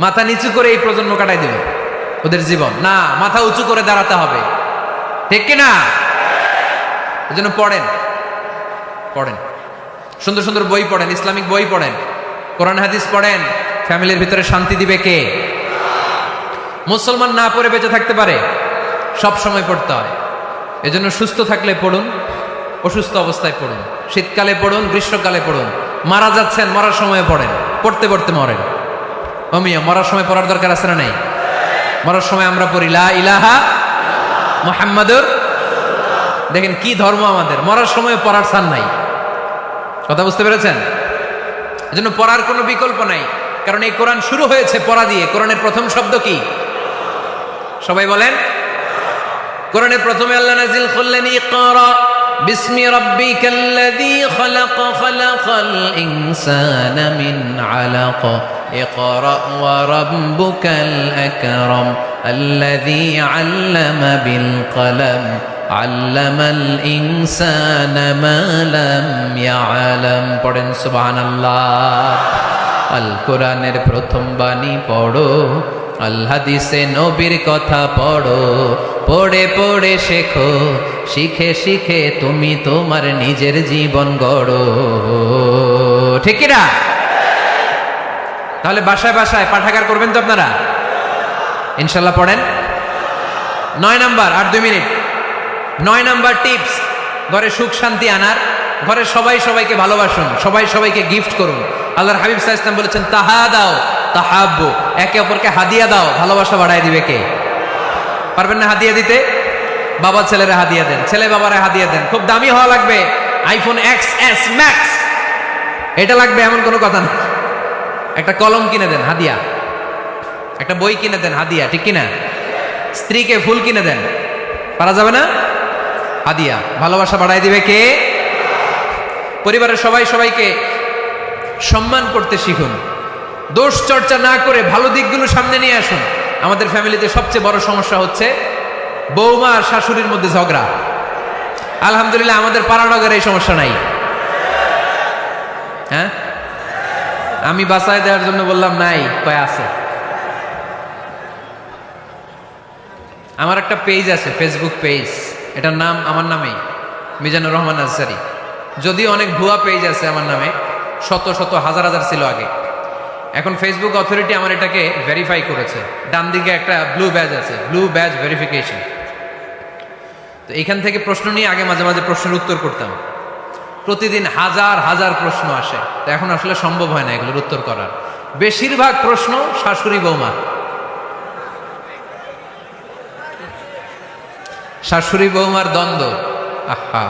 মাথা নিচু করে এই প্রজন্ম কাটাই দিবে ওদের জীবন। না, মাথা উঁচু করে দাঁড়াতে হবে, ঠিক কিনা? এই জন্য পড়েন, সুন্দর সুন্দর বই পড়েন, ইসলামিক বই পড়েন, কোরআন হাদিস পড়েন। ফ্যামিলির ভিতরে শান্তি দিবে কে? মুসলমান না পড়ে বেঁচে থাকতে পারে? সব সময় পড়তে হয়। এজন্য সুস্থ থাকলে পড়ুন, অসুস্থ অবস্থায় পড়ুন, শীতকালে পড়ুন, গ্রীষ্মকালে পড়ুন। মারা যাচ্ছেন, মরার সময় পড়েন, পড়তে পড়তে মরেন। অমিয়া, মরার সময় পড়ার দরকার আছে না নাই? মরার সময় আমরা পড়ি লা ইলাহা মুহাম্মাদুর। দেখেন কি ধর্ম আমাদের, মরার সময় পড়ার স্থান নাই। কথা বুঝতে পেরেছেন? এজন্য পড়ার কোনো বিকল্প নাই, কারণ এই কোরআন শুরু হয়েছে পড়া দিয়ে। কোরআনের প্রথম শব্দ কি? সবাই বলেন। কোরআনের প্রথমে আল্লাহ নাজিল করলেন ইকরা বিসমি রাব্বিকাল্লাযী খালাক খালাকাল ইনসানা মিন আলাক ইকরা ওয়া রাব্বুকাল আকরাম আল্লাযী আল্লামা বিল কলম আল্লামাল ইনসানা মা লাম ইয়ালাম। পড়েন সুবহানাল্লাহ। আল কোরআনের প্রথম বাণী পড়ো, আল হাদিসে নবীর কথা পড়ো, পড়ে পড়ে শেখো, শিখে শিখে তুমি তোমার নিজের জীবন গড়ো, ঠিক কি না? তাহলে বাসায় বাসায় পাঠাগার করবেন তো আপনারা, ইনশাল্লাহ। পড়েন। 9 নাম্বার, আর 2 মিনিট। 9 নাম্বার টিপস, ঘরে সুখ শান্তি আনার। ঘরে সবাই সবাইকে ভালোবাসুন, সবাই সবাইকে গিফট করুন। আল্লাহর হাবিব সাল্লাল্লাহু আলাইহি ওয়াসাল্লাম বলেছেন তাহাদাও তাহাব্বু, একে অপরকে হাদিয়া দাও, ভালোবাসা বাড়ায় দিবে কে? পারবেন না হাদিয়া দিতে? বাবা ছেলেরা হাদিয়া দেন, ছেলে বাবারা হাদিয়া দেন। খুব দামি হওয়া লাগবে, আইফোন XS Max এটা লাগবে এমন কোনো কথা না। একটা কলম কিনে দেন হাদিয়া, একটা বই কিনে দেন হাদিয়া, ঠিক কিনা? স্ত্রীকে ফুল কিনে দেন, পারা যাবে না? হাদিয়া। ভালোবাসা বাড়াই দিবে কে? পরিবারের সবাই সবাইকে সম্মান করতে শিখুন, দোষ চর্চা না করে ভালো দিকগুলো সামনে নিয়ে আসুন। আমাদের ফ্যামিলিতে সবচেয়ে বড় সমস্যা হচ্ছে বৌমা আর শাশুড়ির মধ্যে ঝগড়া। আলহামদুলিল্লাহ আমাদের পাড়ানগরে এই সমস্যা নাই। হ্যাঁ, আমি বাঁচায় দেওয়ার জন্য বললাম নাই, কয় আছে। আমার একটা পেজ আছে, ফেসবুক পেজ, এটার নাম আমার নামেই, মিজানুর রহমান আনসারী। যদিও অনেক ভুয়া পেজ আছে আমার নামে, শত শত হাজার হাজার ছিল আগে। এখন ফেসবুক অথরিটি আমার এটাকে ভেরিফাই করেছে। ডান দিকে একটা ব্লু ব্যাজ আছে, ব্লু ব্যাজ ভেরিফিকেশন। তো এখান থেকে প্রশ্ন নিয়ে আগে মাঝে মাঝে প্রশ্নের উত্তর করতাম। প্রতিদিন হাজার হাজার প্রশ্ন আসে, তো এখন আসলে সম্ভব হয় না এগুলোর উত্তর করার। বেশিরভাগ প্রশ্ন শাশুড়ি বৌমা, শাশুড়ি বৌমার দ্বন্দ্ব। আহা,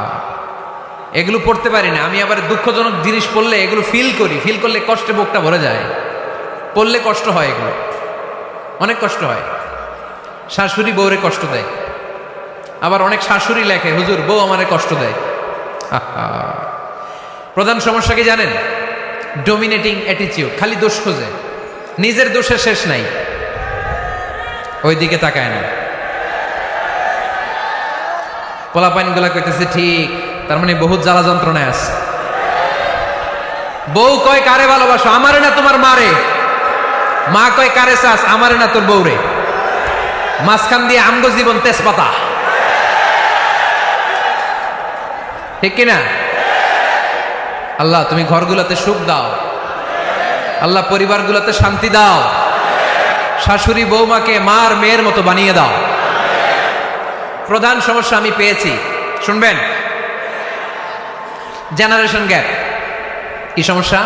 এগুলো পড়তে পারি না আমি। আবার দুঃখজনক জিনিস পড়লে এগুলো ফিল করি, ফিল করলে কষ্টে বুকটা ভরে যায়। পড়লে কষ্ট হয়, এগুলো অনেক কষ্ট হয়। শাশুড়ি বউরে কষ্ট দেয়, আবার অনেক শাশুড়ি লেখে হুজুর বউ আমারে কষ্ট দেয়। আহা, প্রধান সমস্যা কি জানেন? ডোমিনেটিং অ্যাটিটিউড, খালি দোষ খোঁজে, নিজের দোষের শেষ নাই, ওই দিকে তাকায় না। পোলাপাইন গুলা কইতেছে ঠিক, তার মানে বহুত জ্বালা যন্ত্রণায় আছে। বউ কয় কারে ভালোবাসো? আমারে না তোমার মারে। মা কয় কারে চাস? আমারে না তোর বউরে। মাঝখান দিয়ে আমগো জীবন তেজপাতা, ঠিক কিনা? আল্লাহ তুমি ঘরগুলোতে সুখ দাও, আল্লাহ পরিবারগুলোতে শান্তি দাও, শাশুড়ি বৌমাকে মার মেয়ের মতো বানিয়ে দাও। প্রধান সমস্যা আমি পেয়েছি, শুনবেন, জেনারেশন গ্যাপ। কি সমস্যা?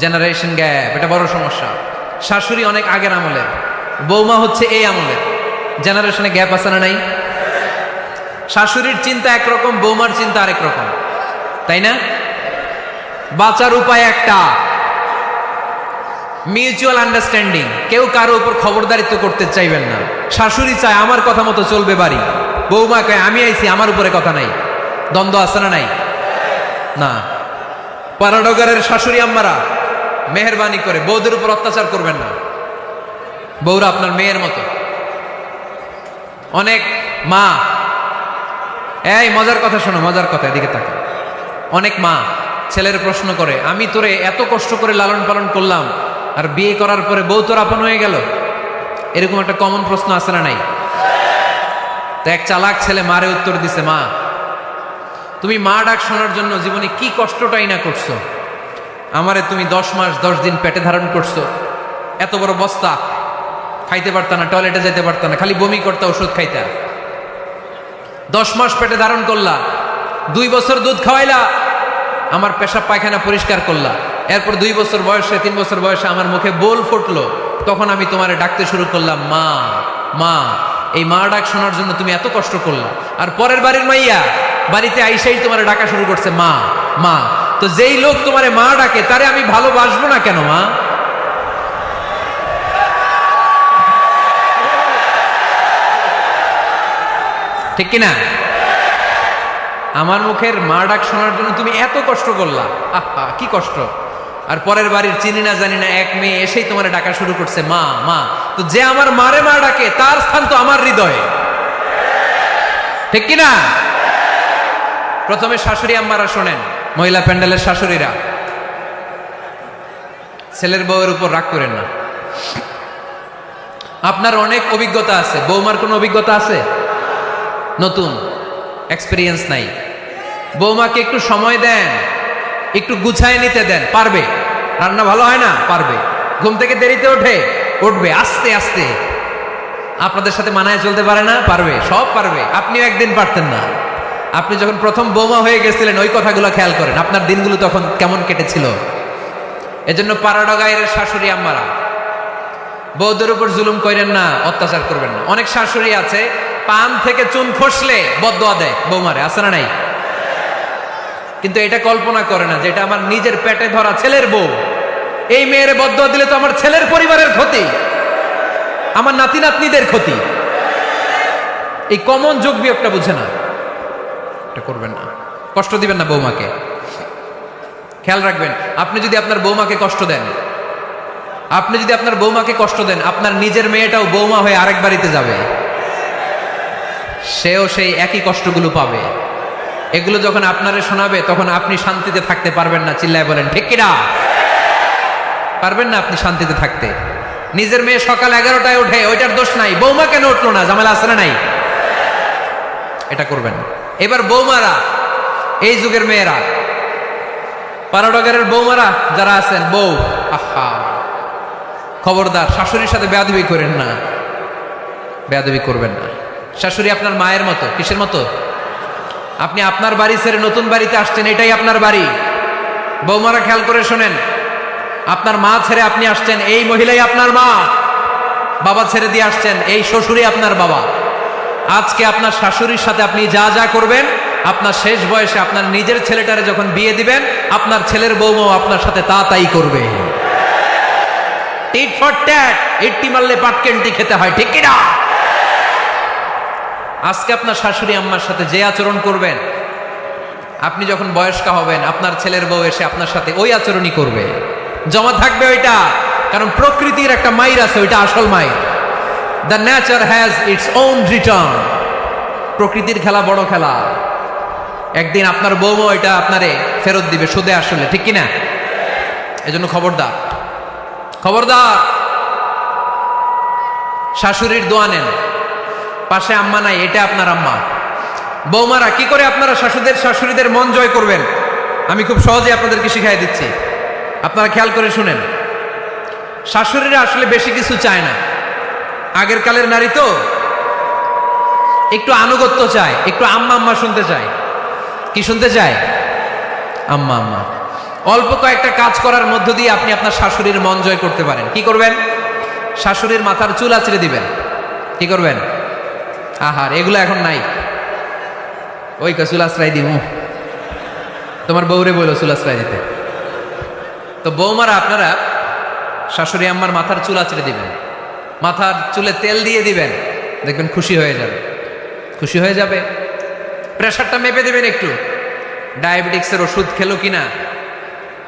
জেনারেশন গ্যাপ, এটা বড় সমস্যা। শাশুড়ি অনেক আগের আমলের, বৌমা হচ্ছে এই আমলের। জেনারেশনে গ্যাপ আছে না নাই? শাশুড়ির চিন্তা একরকম, বৌমার চিন্তা আরেক রকম, তাই না? বাঁচার উপায় একটা, মিউচুয়াল আন্ডারস্ট্যান্ডিং। কেউ কারো উপর খবরদারিত্ব করতে চাইবেন না। শাশুড়ি চায় আমার কথা মতো চলবে বাড়ি, বৌমা কয় আমি আইছি আমার উপরে কথা নাই। দ্বন্দ্ব আছে না নাই? না। পাড়াডগারের শাশুড়ি আম্মারা মেহেরবানি করে বৌদের উপর অত্যাচার করবেন না। বৌরা আপনার মেয়ের মতো। অনেক মা, এই মজার কথা শোনো, মজার কথা, এদিকে তাকা। অনেক মা ছেলের প্রশ্ন করে, আমি তোরে এত কষ্ট করে লালন পালন করলাম, আর বিয়ে করার পরে বউ তোর আপন হয়ে গেল। এরকম একটা কমন প্রশ্ন আছে না নাই? তো এক চালাক ছেলে মারে উত্তর দিছে, মা তুমি মা ডাক শোনার জন্য জীবনে কি কষ্টটাই না করছো। আমারে তুমি 10 মাস 10 দিন পেটে ধারণ করছো, এত বড় বস্তা, খাইতে পারতা না, টয়লেটে যেতে পারতা না, খালি বমি করতা, ওষুধ খাইতা। 10 মাস পেটে ধারণ করলা, 2 বছর দুধ খাওয়াইলা, আমার পেশাব পায়খানা পরিষ্কার করলা। এরপর 2 বছর বয়সে, 3 বছর বয়সে আমার মুখে বোল ফুটলো, তখন আমি তোমারে ডাকতে শুরু করলাম মা মা। এই মা ডাক শোনার জন্য তুমি এত কষ্ট করলা, আর পরের বাড়ির মাইয়া বাড়িতে আইসাই তোমারে ডাকা শুরু করছে মা মা। তো যেই লোক তোমারে মা ডাকে তারে আমি ভালোবাসবো না কেন মা? ঠিক কিনা? আমার মুখের মা ডাক শোনার জন্য তুমি এত কষ্ট করলা, আহা কি কষ্ট। আর পরের বাড়ির চিনি না জানি না এক মেয়ে এসেই তোমার ডাকা শুরু করছে মা মা। তো যে আমার মারে মা ডাকে তার স্থান তো আমার হৃদয়ে, ঠিক কিনা? প্রথমে শাশুড়ি আম্মারা শোনেন, মহিলা প্যান্ডেলের শাশুড়িরা, ছেলের বউয়ের উপর রাগ করেন না। আপনার অনেক অভিজ্ঞতা আছে, বৌমার কোনো অভিজ্ঞতা আছে? নতুন এক্সপেরিয়েন্স নাই। বৌমাকে একটু সময় দেন, একটু গুছায় নিতে দেন, পারবে। রান্না ভালো হয় না, পারবে। ঘুম থেকে দেরিতে উঠবে আস্তে আস্তে। আপনাদের সাথে মানায় চলতে পারে না, পারবে, সব পারবে। আপনিও একদিন পারতেন না। আপনি যখন প্রথম বৌমা হয়ে গেছিলেন ওই কথাগুলো খেয়াল করেন, আপনার দিনগুলো তখন কেমন কেটেছিল। এজন্য পাড়াডগাঁয়ের শাশুড়ি আম্মারা বৌদের উপর জুলুম করেন না, অত্যাচার করবেন না। অনেক শাশুড়ি আছে পান থেকে চুন খসলে বদদোয়া দেয় বৌমারে, আছে না নাই? কিন্তু এটা কল্পনা করে না যে এটা আমার নিজের পেটে ধরা ছেলের বউ, এই মেয়ের বদদোয়া দিলে তো আমার ছেলের পরিবারের ক্ষতি, আমার নাতি নাতনিদের ক্ষতি। এই কমন যোগ বিয়োগটা বুঝে না, এটা করবেন না, কষ্ট দিবেন না বৌমাকে। খেয়াল রাখবেন, আপনি যদি আপনার বৌমাকে কষ্ট দেন, আপনি যদি আপনার বৌমাকে কষ্ট দেন, আপনার নিজের মেয়েটাও বৌমা হয়ে আরেক বাড়িতে যাবে, সেও সেই একই কষ্টগুলো পাবে। এগুলো যখন আপনারে শোনাবে তখন আপনি শান্তিতে থাকতে পারবেন না। চিল্লায় বলেন ঠিক কিনা? পারবেন না আপনি শান্তিতে থাকতে। নিজের মেয়ে সকাল 11টায় ওঠে, ওইটার দোষ নাই, বৌমা কেন উঠলো না, ঝামেলা আছে না নাই? এটা করবেন। এবার বৌমারা, এই যুগের মেয়েরা, পাড়াডগারের বৌমারা যারা আছেন, বউ, আহা, খবরদার শাশুড়ির সাথে বেয়াদবি করেন না, বেয়াদবি করবেন না। শাশুড়ি আপনার মায়ের মতো। কিসের মতো? আপনি আপনার বাড়ি ছেড়ে নতুন বাড়িতে আসছেন, এটাই আপনার বাড়ি। বৌমারা খেয়াল করে শোনেন, আপনার মা ছেড়ে আপনি আসছেন, এই মহিলাই আপনার মা। বাবা ছেড়ে দিয়ে আসছেন, এই শ্বশুরই আপনার বাবা। আজকে আপনার শাশুড়ির সাথে আপনি যা যা করবেন, আপনার শেষ বয়সে আপনার নিজের ছেলেটারে যখন বিয়ে দিবেন, আপনার ছেলের বৌমাও আপনার সাথে তা তাই করবে। টিট ফর ট্যাট, ইট্টি মারলে পাটকেনটি খেতে হয়, ঠিক কিনা? আজকে আপনার শাশুড়ি আম্মার সাথে যে আচরণ করবেন, আপনি যখন বয়স্কা হবেন, আপনার ছেলের বউ এসে আপনার সাথে ওই আচরণই করবে, জমা থাকবে ওইটা। কারণ প্রকৃতির একটা মাইর আছে, ওইটা আসল মাইর। The nature has its own return. প্রকৃতির খেলা বড় খেলা, একদিন আপনার বউমা এটা আপনারে ফেরত দিবে, সুদে আসলে, ঠিক কিনা? এজন্য খবরদার, খবরদার। শাশুড়ির দোয়া নেন, পাশে আম্মা নাই, এটা আপনার আম্মা। বৌমারা, কি করে আপনারা শাশুড়িদের মন জয় করবেন, আমি খুব সহজে আপনাদেরকে শিখাই দিচ্ছি, আপনারা খেয়াল করে শুনেন। শাশুড়িরা আসলে বেশি কিছু চায় না। আগের কালের নারী তো একটু আনুগত্য চায়, একটু আম্মা আম্মা শুনতে চায়। কি শুনতে চায়? আম্মা আম্মা। অল্প কয়েকটা কাজ করার মধ্য দিয়ে আপনি আপনার শাশুড়ির মন জয় করতে পারেন। কি করবেন? শাশুড়ির মাথার চুল আঁচড়ে দিবেন। কি করবেন? আহার, এগুলো এখন নাই। ওই চুল আশ্রয় দিমু, তোমার বউরে বললো চুল আশ্রয় দিতে। তো বৌমারা, আপনারা শাশুড়ি আম্মার মাথার চুল আঁচড়ে দিবেন, মাথার চুলে তেল দিয়ে দিবেন, দেখবেন খুশি হয়ে যাবে, খুশি হয়ে যাবে। প্রেশারটা মেপে দেবেন, একটু ডায়াবেটিক্সের ওষুধ খেলো কিনা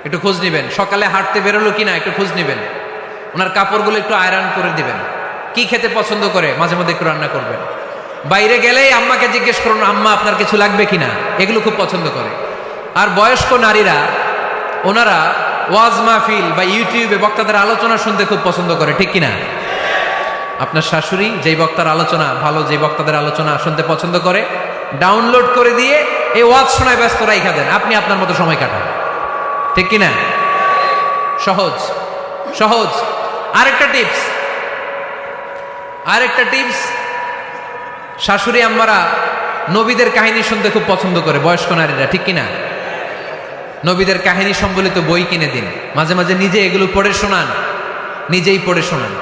একটু খোঁজ নিবেন, সকালে হাঁটতে বেরোলো কিনা একটু খোঁজ নিবেন, ওনার কাপড়গুলো একটু আয়রন করে দিবেন, কি খেতে পছন্দ করে মাঝে মধ্যে একটু রান্না করবেন। বাইরে গেলেই আম্মাকে জিজ্ঞেস করুন, আম্মা আপনার কিছু লাগবে কিনা, এগুলো খুব পছন্দ করে। আর বয়স্ক নারীরা, ওনারা ওয়াজ মাহফিল বা ইউটিউবে বক্তাদের আলোচনা শুনতে খুব পছন্দ করে, ঠিক কিনা? আপনার শাশুড়ি যেই বক্তার আলোচনা ভালো, যে বক্তাদের আলোচনা শুনতে পছন্দ করে, ডাউনলোড করে দিয়ে এই ওয়াজ শোনায় ব্যস্ত রাইখা দেন, আপনি আপনার মতো সময় কাটান, ঠিক কিনা? সহজ সহজ। আরেকটা টিপস, শাশুড়ি আম্মারা নবীদের কাহিনী শুনতে খুব পছন্দ করে, বয়স্ক নারীরা, ঠিক কিনা? নবীদের কাহিনী সম্বলিত বই কিনে দিন, মাঝে মাঝে নিজে এগুলো পড়ে শোনান, নিজেই পড়ে শোনান।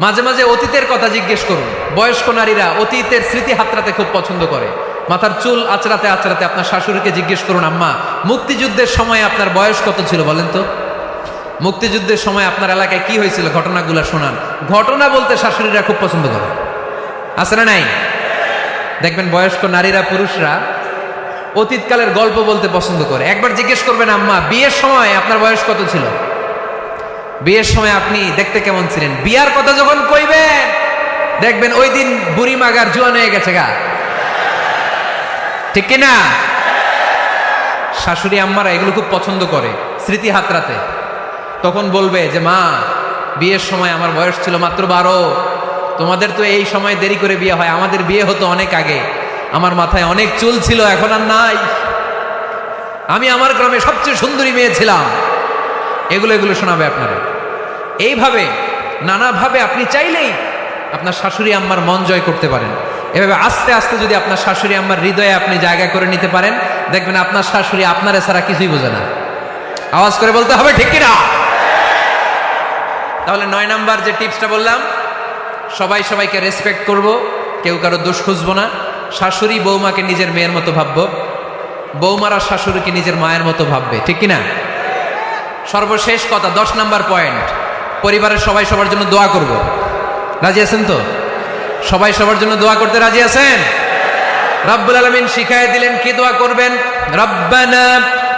মাঝে মাঝে অতীতের কথা জিজ্ঞেস করুন। বয়স্ক নারীরা অতীতের স্মৃতি হাতড়াতে খুব পছন্দ করে। মাথার চুল আঁচড়াতে আঁচড়াতে আপনার শাশুড়িকে জিজ্ঞেস করুন, আম্মা মুক্তিযুদ্ধের সময় আপনার বয়স কত ছিল বলেন তো? মুক্তিযুদ্ধের সময় আপনার এলাকায় কি হয়েছিল, ঘটনাগুলো শোনান। ঘটনা বলতে শাশুড়িরা খুব পছন্দ করে, আছে না নাই? দেখবেন বয়স্ক নারীরা, পুরুষরা অতীতকালের গল্প বলতে পছন্দ করে। একবার জিজ্ঞেস করবেন, আম্মা বিয়ের সময় আপনার বয়স কত ছিল, বিয়ের সময় আপনি দেখতে কেমন ছিলেন? বিয়ার কথা যখন কইবেন, দেখবেন ওই দিন বুড়ি মাগার জোয়ান হয়ে গেছে গা, ঠিক কিনা? শাশুড়ি আম্মারা এগুলো খুব পছন্দ করে, স্মৃতি হাতড়াতে। তখন বলবে যে, মা বিয়ের সময় আমার বয়স ছিল মাত্র 12, তোমাদের তো এই সময় দেরি করে বিয়ে হয়, আমাদের বিয়ে হতো অনেক আগে, আমার মাথায় অনেক চুল ছিল, এখন আর নাই, আমি আমার গ্রামে সবচেয়ে সুন্দরী মেয়ে ছিলাম। এগুলো শোনাবে আপনারা। এইভাবে নানাভাবে আপনি চাইলেই আপনার শাশুড়ি আম্মার মন জয় করতে পারেন। এভাবে আস্তে আস্তে যদি আপনার শাশুড়ি আম্মার হৃদয়ে আপনি জায়গা করে নিতে পারেন, দেখবেন আপনার শাশুড়ি আপনারে ছাড়া কিছুই বোঝে না। আওয়াজ করে বলতে হবে, ঠিক কিনা? তাহলে 9 নাম্বার যে টিপসটা বললাম, সবাই সবাইকে রেসপেক্ট করব, কেউ কারো দোষ খুঁজবো না। শাশুড়ি বৌমাকে নিজের মেয়ের মতো ভাববো, বৌমারা শাশুড়িকে নিজের মায়ের মতো ভাববে, ঠিক কিনা? সর্বশেষ কথা, 10 নাম্বার পয়েন্ট, পরিবারের সবাই সবার জন্য দোয়া করব। রাজি আছেন তো? সবাই সবার জন্য দোয়া করতে রাজি আছেন? রব্বুল আলামিন শিখায় দিলেন কি দোয়া করবেন। রব্বানা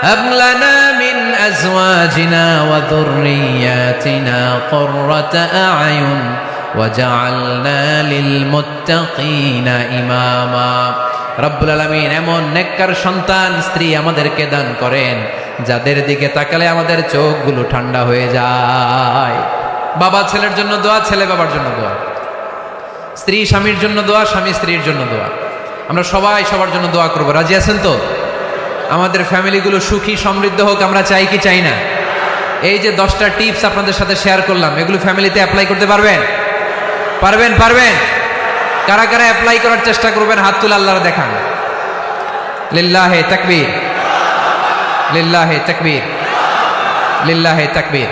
হাব লানা মিন আজওয়াজিনা ওয়া যুররিয়াতিনা কুররাতা আ'য়ুন ওয়াজআলনা লিল মুত্তাকিনা ইমামা। রব্বুল আলামিন এমন নেককার সন্তান স্ত্রী আমাদেরকে দান করেন যাদের দিকে তাকালে আমাদের চোখগুলো ঠান্ডা হয়ে যায়। বাবা ছেলের জন্য দোয়া, ছেলে বাবার জন্য দোয়া, স্ত্রী স্বামীর জন্য দোয়া, স্বামী স্ত্রীর জন্য দোয়া। আমরা সবাই সবার জন্য দোয়া করব। রাজি আছেন তো? আমাদের ফ্যামিলিগুলো সুখী সমৃদ্ধ হোক, আমরা চাই কি চাই না? এই যে 10টা টিপস আপনাদের সাথে শেয়ার করলাম, এগুলো ফ্যামিলিতে অ্যাপ্লাই করতে পারবেন? পারবেন? পারবেন? কারা কারা অ্যাপ্লাই করার চেষ্টা করবেন হাত তুলে আল্লাহর দেখান। লিল্লাহে তাকবীর, লিল্লাহে তাকবীর, লিল্লাহে তাকবীর।